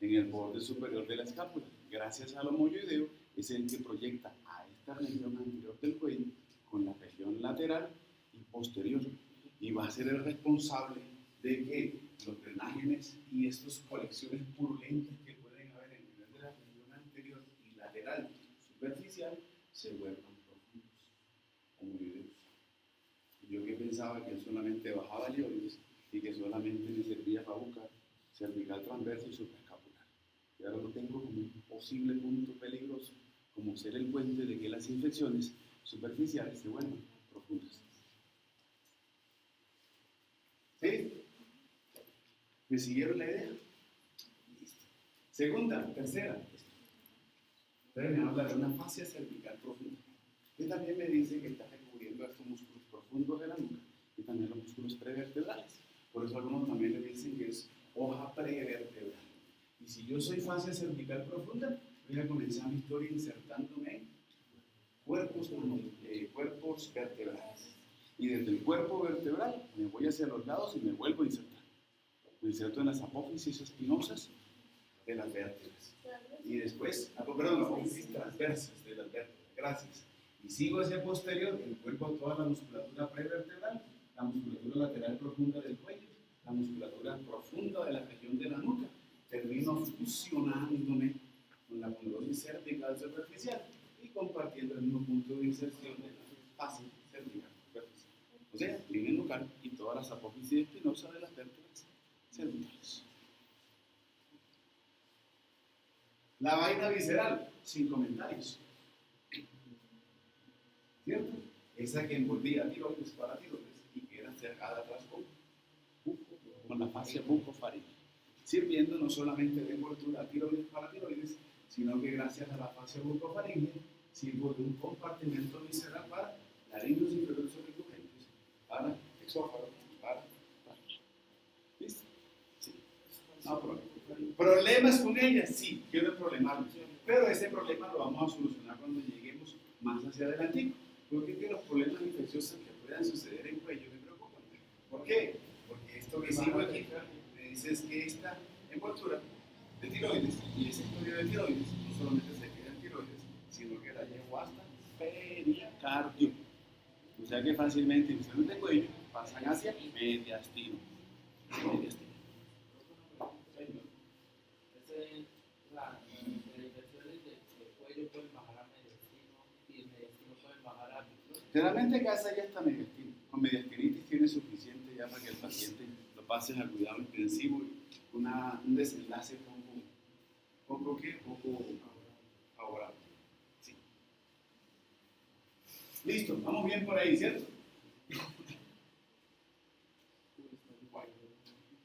En el borde superior de la escápula. Gracias al homoyoideo es el que proyecta a esta región anterior del cuello con la región lateral y posterior. Y va a ser el responsable de que los drenágenes y estas colecciones purulentas que pueden haber en el nivel de la región anterior y lateral superficial se vuelvan profundos, homoyoideos. Yo que pensaba que solamente bajaba lioides y que solamente me servía para buscar cervical transverso y supraescapular. Y ahora lo tengo como un posible punto peligroso, como ser el puente de que las infecciones superficiales se vuelvan profundas. ¿Sí? ¿Me siguieron la idea? Listo. Segunda, tercera. Ustedes me hablan de una fascia cervical profunda. Que también me dice que está recubriendo estos músculos profundos de la nuca y también los músculos prevertebrales. Por eso algunos también le dicen que es hoja prevertebral. Y si yo soy fascia cervical profunda, voy a comenzar mi historia insertándome en cuerpos vertebrales. Y desde el cuerpo vertebral me voy hacia los lados y me vuelvo a insertar. Me inserto en las apófisis espinosas de las vértebras. Y después, las apófisis transversas de las vértebras. Gracias. Y sigo hacia posterior, envuelvo toda la musculatura prevertebral, la musculatura lateral profunda del cuello, la musculatura profunda de la región de la nuca. Termino fusionándome con la condosis cervical superficial y compartiendo el mismo punto de inserción de la fascia cervical superficial. O sea, línea nucal y todas las apófisis espinosas de las vértebras cervicales. La vaina visceral, sin comentarios. ¿Cierto? Esa que envolvía tiroides, paratiroides y que era cercada atrás con la fascia bucofaríngea, sirviendo no solamente de envoltura a tiroides, paratiroides, sino que gracias a la fascia bucofaríngea sirvo de un compartimento visceral para laringeos inferiores subcutentes, para exófago, para faringe. ¿Listo? Sí. No problema. ¿Problemas con ella? Sí, quiero problemarlos. Pero ese problema lo vamos a solucionar cuando lleguemos más hacia adelante. Porque es que los problemas infecciosos que puedan suceder en cuello me preocupan. ¿Por qué? Porque esto que sigo aquí me dice es que esta envoltura de tiroides y esa historia de tiroides no solamente se queda en tiroides, sino que la llevo hasta pericardio. O sea que fácilmente infecciones de cuello pasan hacia mediastino. Mediastino. Las infecciones de cuello pueden bajar a mediastino y el mediastino pueden bajar a mediastino. Generalmente casa ya está mediastino. Con mediastinitis tiene suficiente ya para que el paciente lo pase al cuidado intensivo y un desenlace poco favorable. Sí. Listo, vamos bien por ahí, ¿cierto?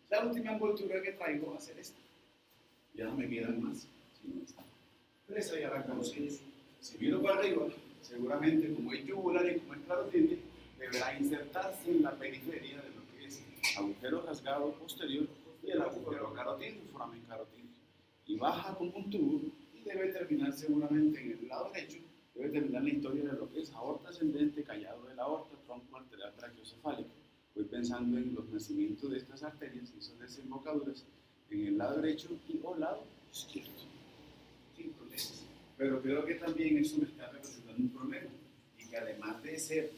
La última envoltura que traigo va a ser esta. Ya no me quedan más, sino esta. Pero esa ya la conocemos. Si miro para arriba, seguramente como es yugular y como es carotidia, deberá insertarse en la periferia de lo que es agujero rasgado posterior y el agujero carotídeo, foramen carotídeo. Y baja como un tubo y debe terminar seguramente en el lado derecho Voy a terminar la historia de lo que es aorta ascendente, callado de la aorta, tronco arterial traqueocefálico. Voy pensando en los nacimientos de estas arterias y sus desembocaduras en el lado derecho y o lado izquierdo. Sin problemas. Pero creo que también eso me está representando un problema. Y que además de ser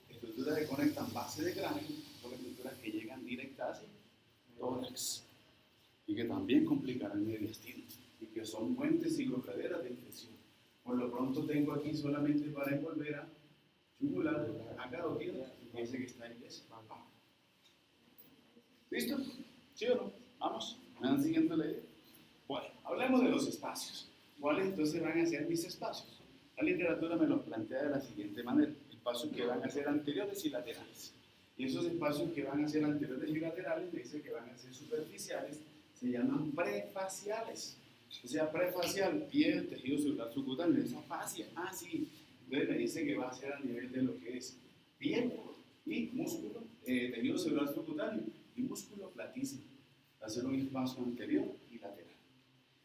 estructuras que conectan base de cráneo, son estructuras que llegan directas hacia tórax. Y que también complicarán el mediastino. Y que son puentes ciclofrederas de inflexión. Por lo pronto tengo aquí solamente para envolver a yugular, a carótida, y ese que está en pies. ¿Listo? ¿Sí o no? Vamos. ¿Me van siguiendo la idea? Bueno, hablemos de los espacios. ¿Cuáles entonces van a ser mis espacios? La literatura me los plantea de la siguiente manera. Espacios que van a ser anteriores y laterales. Y esos espacios que van a ser anteriores y laterales, me dice que van a ser superficiales, se llaman prefaciales. O sea, prefacial, piel, tejido celular subcutáneo, esa fascia. Ah, sí. Entonces me dice que va a ser a nivel de lo que es piel y músculo, tejido celular subcutáneo y músculo platísimo. Va a ser un espacio anterior y lateral.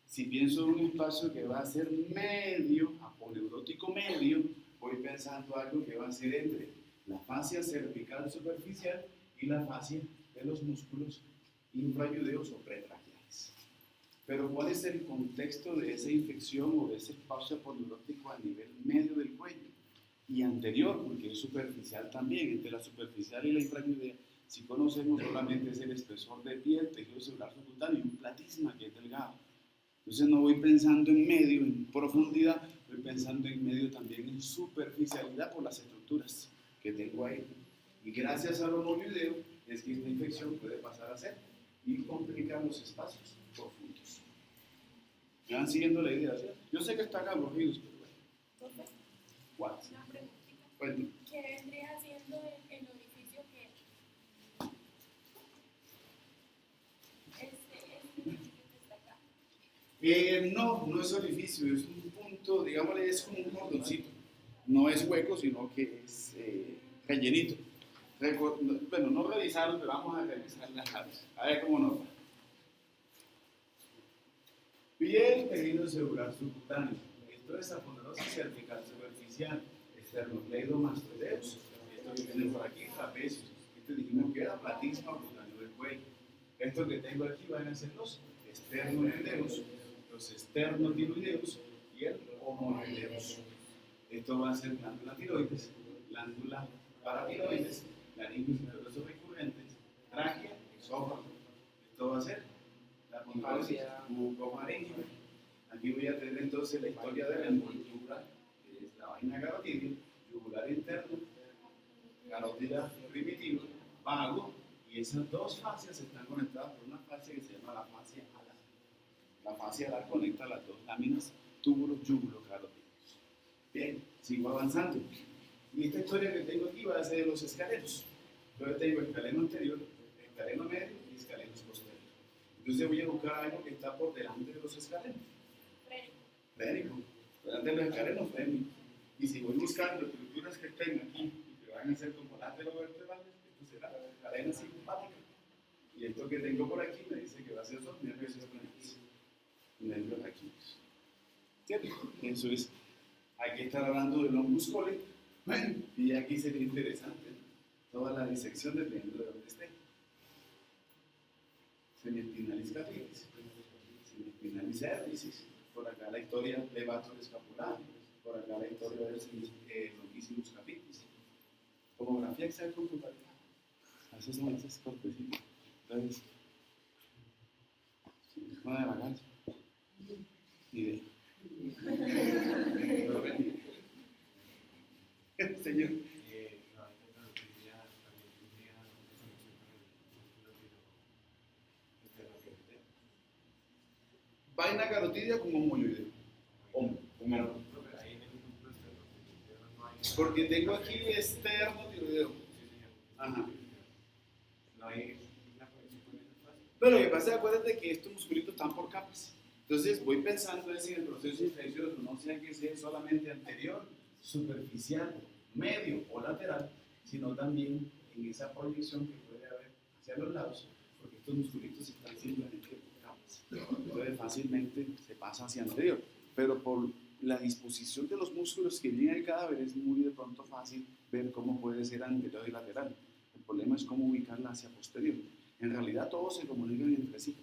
Si pienso en un espacio que va a ser medio, aponeurótico medio, voy pensando algo que va a ser entre la fascia cervical superficial y la fascia de los músculos infrayudeos o pretraquiales. Pero ¿cuál es el contexto de esa infección o de ese espacio aponeurótico a nivel medio del cuello? Y anterior, porque es superficial también, entre la superficial y la infrayudea. Si conocemos solamente es el espesor de piel, tejido celular subcutáneo y un platisma que es delgado. Entonces no voy pensando en medio, en profundidad, voy pensando en medio también en superficialidad por las estructuras que tengo ahí. Y gracias al homovideo es que esta infección puede pasar a ser y complicar los espacios profundos. ¿Me van siguiendo la idea? ¿Cierto? Yo sé que están aburridos, pero bueno. ¿Cuál? Una preguntita. Bueno. ¿Qué vendría siendo el orificio que orificio que está acá? No es orificio, es un punto, digámosle, es como un cordoncito. No es hueco, sino que es rellenito. Bueno, no revisaron, pero vamos a revisarla a ver cómo nos va. Piel, tejido celular subcutáneo. Esto es aponeurosis cervical superficial, esternocleidomastoideus. Esto que viene por aquí, trapecio. Este dijimos que era platisma cutáneo del cuello. Esto que tengo aquí van a ser los esternoideus, los esternotiroideus y el homoideus. Esto va a ser glándula tiroides, glándula paratiroides, laringes nerviosos recurrentes, tráquea, esófago. Esto va a ser la aponeurosis bucofaríngea. Aquí voy a tener entonces la historia de la envoltura, que es la vaina carotidia, yugular interno, carótida primitiva, vago, y esas dos fascias están conectadas por una fascia que se llama la fascia alar. La fascia alar conecta las dos láminas túbulos yugulo carotídeos. Bien, sigo avanzando. Y esta historia que tengo aquí va a ser de los escalenos. Entonces tengo escaleno anterior, escaleno medio y escalenos posteriores. Entonces voy a buscar algo que está por delante de los escalenos. Frénico. Delante de los escalenos, frénico. Y si voy buscando estructuras que estén aquí y que van a ser como laterovertebrales, esto será cadena simpática. Y esto que tengo por aquí me dice que va a ser esos nervios esplenoides. Nervios aquí. ¿Cierto? Eso es. Hay que estar hablando del longus colli. Bueno, y aquí sería interesante, ¿no? Toda la disección dependiendo de dónde esté. Semiespinalis capitis, semiespinalis cervicis, por acá la historia levator escapularis, por acá la historia del longissimus capitis. Tomografía Excel computarizada. Esas son esas cortecitas. Entonces, no de vacanza. Ni idea. Señor. Vaina carotidia con homoideo. Porque tengo aquí esternotiroideo. Ajá. No, lo que pasa es, acuérdate que estos musculitos están por capas. Entonces voy pensando en el proceso infeccioso no sea que sea solamente anterior, superficial, medio o lateral, sino también en esa proyección que puede haber hacia los lados, porque estos musculitos están simplemente por capas. Entonces fácilmente se pasa hacia anterior. Pero por la disposición de los músculos que vienen al cadáver es muy de pronto fácil ver cómo puede ser anterior y lateral. El problema es cómo ubicarla hacia posterior. En realidad todos se comunican entre sí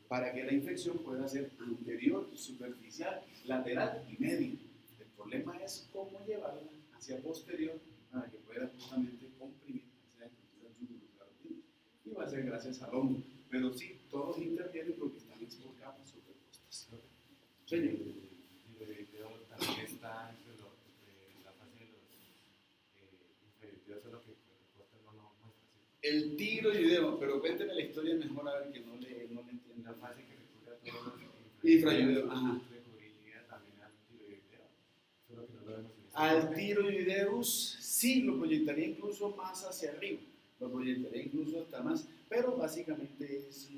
para que la infección pueda ser anterior, superficial, lateral y medio. El problema es cómo llevarla hacia posterior para que pueda justamente comprimir hacia la estructura jugular. Y va a ser gracias al hombro. Pero sí, todos intervienen porque están por capas superpuestas. Señor. También está entre la fase de los inferiores, lo que el reporte no lo muestra. ¿Sí? El tiroideo, pero cuénteme la historia mejor a ver que no le entiendo. La fase que recubre a todos los infrayudeo, ajá. Recubriría también al tiroideo, solo que no lo vemos en este Al momento. tiroideus sí lo proyectaría incluso más hacia arriba, lo proyectaría incluso hasta más, pero básicamente es,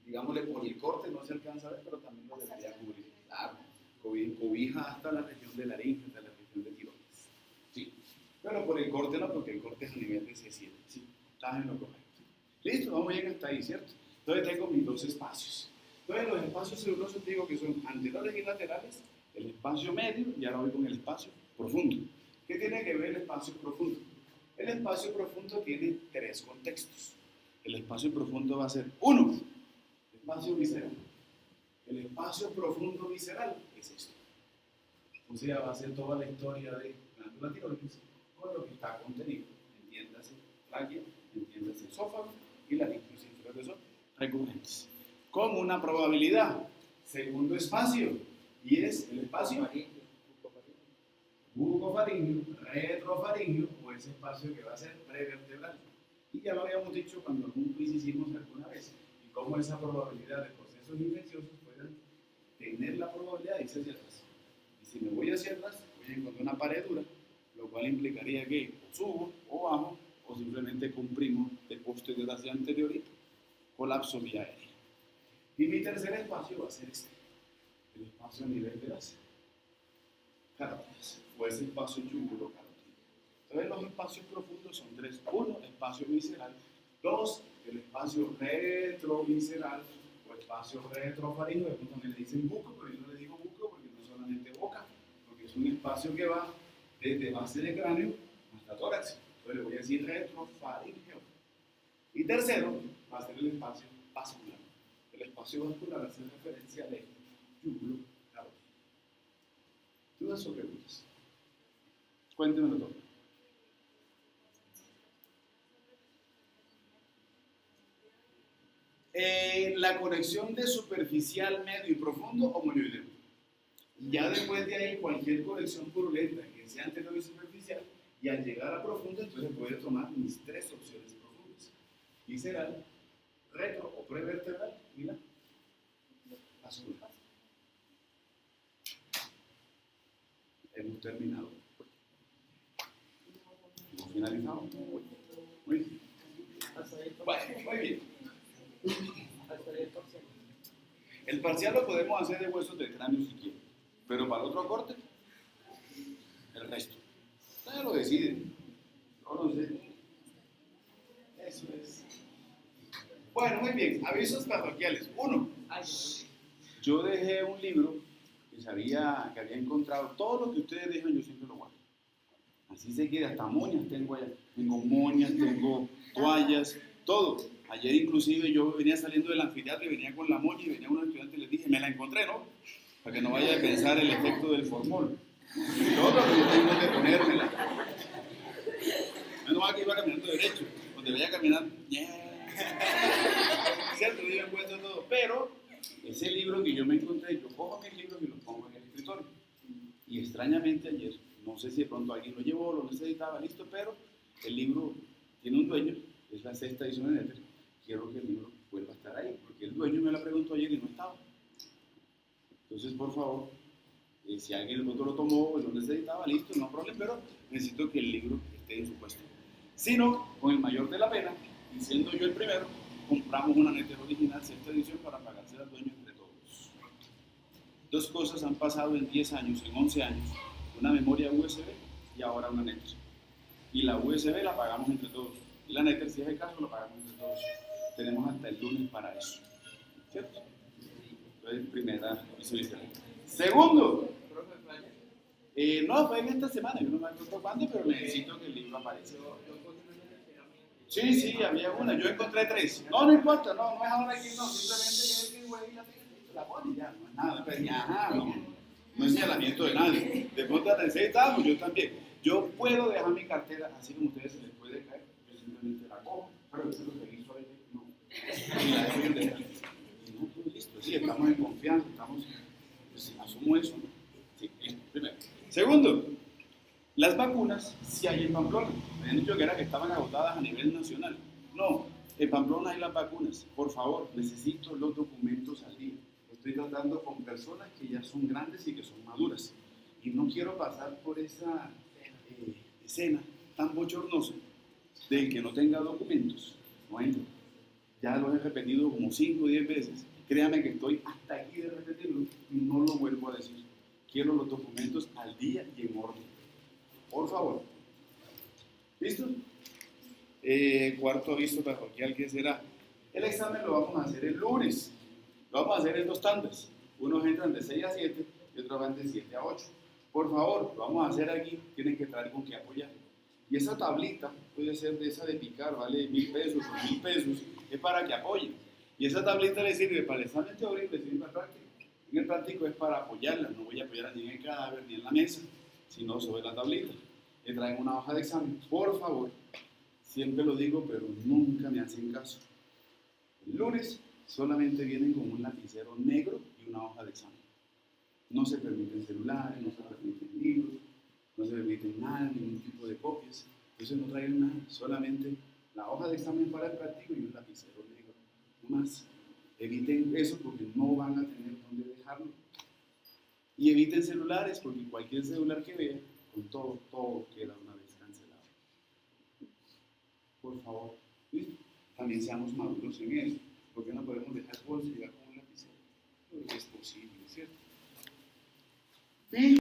digámosle, por el corte no se alcanza a ver, pero también lo debería cubrir. Claro, cobija hasta la región de laringe, hasta la región de tiroides. Sí, pero por el corte no, porque el corte es a nivel de C7. Sí, estás en lo correcto. Listo, vamos bien hasta ahí, ¿cierto? Entonces tengo mis dos espacios. Entonces los espacios celulosos digo que son anteriores y laterales, el espacio medio, y ahora voy con el espacio profundo. ¿Qué tiene que ver el espacio profundo? El espacio profundo tiene tres contextos. El espacio profundo va a ser, uno, espacio visceral. El espacio profundo visceral es esto. O sea, va a ser toda la historia de glándula tiroides con lo que está contenido. Entiéndase tráquea, entiéndase esófago y la laringe inferior, que son recurrentes. Con una probabilidad. Segundo espacio, y es el espacio bucofaringio, retrofaringio, o ese espacio que va a ser prevertebral. Y ya lo habíamos dicho cuando algún quiz hicimos alguna vez, y cómo esa probabilidad de procesos infecciosos pueden tener la probabilidad de irse hacia atrás. Y si me voy hacia atrás, voy a encontrar una pared dura, lo cual implicaría que subo o bajo, o simplemente comprimo de posterior hacia anterior y colapso vía aérea. Y mi tercer espacio va a ser este, el espacio a nivel de las carótidas, o ese espacio yúgulo carótido. Entonces los espacios profundos son tres. Uno, espacio visceral. Dos, el espacio retrovisceral o espacio retrofaringio. De pronto me le dicen buco, pero yo no le digo buco porque no es solamente boca, porque es un espacio que va desde base de cráneo hasta tórax. Entonces le voy a decir retrofaringio. Y tercero, va a ser el espacio vascular. El espacio vascular hace referencia al yúgulo carótido. ¿Dudas o preguntas? Cuéntemelo todo. La conexión de superficial, medio y profundo, homoioideo. Ya después de ahí, cualquier conexión purulenta que sea anterior y superficial, y al llegar a profundo, entonces puede tomar mis tres opciones profundas: visceral, retro o prevertebral y la vascular. Hemos terminado. Hemos finalizado. Muy bien. Bueno, muy bien. El parcial lo podemos hacer de huesos del cráneo si quieren, pero para el otro corte, el resto. Ustedes lo deciden. Yo no sé. Eso es. Bueno, muy bien. Avisos parroquiales. Uno. Yo dejé un libro que sabía que había encontrado. Todo lo que ustedes dejan, yo siempre lo guardo. Así se queda. Hasta moñas tengo allá. Tengo moñas, tengo toallas, todo. Ayer inclusive yo venía saliendo del anfiteatro y venía con la moña y venía un estudiante y les dije, me la encontré, ¿no? Para que no vaya a pensar el efecto del formol. Todo lo que yo tengo que ponérmela. Menos mal que iba caminando derecho. Donde vaya a caminar, ¿cierto? Yo encuentro todo. Pero ese libro que yo me encontré, yo cojo mis libros y los pongo en el escritorio. Y extrañamente ayer, no sé si de pronto alguien lo llevó, lo necesitaba, listo, pero el libro tiene un dueño, es la sexta edición de Nether. Quiero que el libro vuelva a estar ahí, porque el dueño me lo preguntó ayer y no estaba. Entonces, por favor, si alguien de pronto lo tomó o lo necesitaba, listo, no hay problema, pero necesito que el libro esté en su puesto. Si no, con el mayor de la pena, y siendo yo el primero, compramos una Nether original, sexta edición, para pagarse al dueño entre todos. Dos cosas han pasado en 10 años, en 11 años, una memoria USB y ahora una Nether. Y la USB la pagamos entre todos. Y la Nether, si es el caso, lo pagamos entre todos. Tenemos hasta el lunes para eso. ¿Cierto? Entonces, primera visualización. Segundo, No, fue en esta semana, yo no me acuerdo cuándo, pero necesito que el libro aparezca. Sí, sí, había una, yo encontré 3. No, no importa, no es ahora aquí, no, simplemente que güey la pone y ya, no es nada, pues, no es señalamiento de nadie. De pronto necesitamos, yo también. Yo puedo dejar mi cartera, así como a ustedes se les puede caer, yo simplemente la cojo, pero eso es lo que hizo a veces, no. Y la dejo en el descanso. Y no, pues listo, sí, estamos en confianza, pues asumo eso, ¿no? Sí, listo, primero. Segundo, las vacunas sí hay en Pamplona. Me han dicho que estaban agotadas a nivel nacional. No, en Pamplona hay las vacunas. Por favor, necesito los documentos al día. Estoy tratando con personas que ya son grandes y que son maduras. Y no quiero pasar por esa escena tan bochornosa del que no tenga documentos. No entra. Ya lo he repetido como 5 o 10 veces. Créame que estoy hasta aquí de repetirlo y no lo vuelvo a decir. Quiero los documentos al día y en orden. Por favor. ¿Listo? Cuarto aviso parroquial, ¿qué será? El examen lo vamos a hacer el lunes. Lo vamos a hacer en 2 tandas. Unos entran de 6 a 7 y otros van de 7 a 8. Por favor, lo vamos a hacer aquí. Tienen que traer con qué apoyar. Y esa tablita puede ser de esa de picar, vale 1.000 pesos o 1.000 pesos. Es para que apoyen. Y esa tablita le sirve para el examen teórico, le sirve para el práctico. En el práctico es para apoyarla. No voy a apoyarla ni en el cadáver ni en la mesa, sino sobre la tablita. Le traen una hoja de examen. Por favor, siempre lo digo, pero nunca me hacen caso. El lunes solamente vienen con un lapicero negro y una hoja de examen. No se permiten celulares, no se permiten libros, no se permiten nada, ningún tipo de copias. Entonces no traigan nada, solamente la hoja de examen para el práctico y un lapicero negro. No más. Eviten eso porque no van a tener dónde dejarlo. Y eviten celulares porque cualquier celular que vean, con todo queda una vez cancelado. Por favor, ¿listo? También seamos maduros en eso. Porque no podemos dejar bolsa y llegar con un lapicero. Porque es posible, ¿cierto?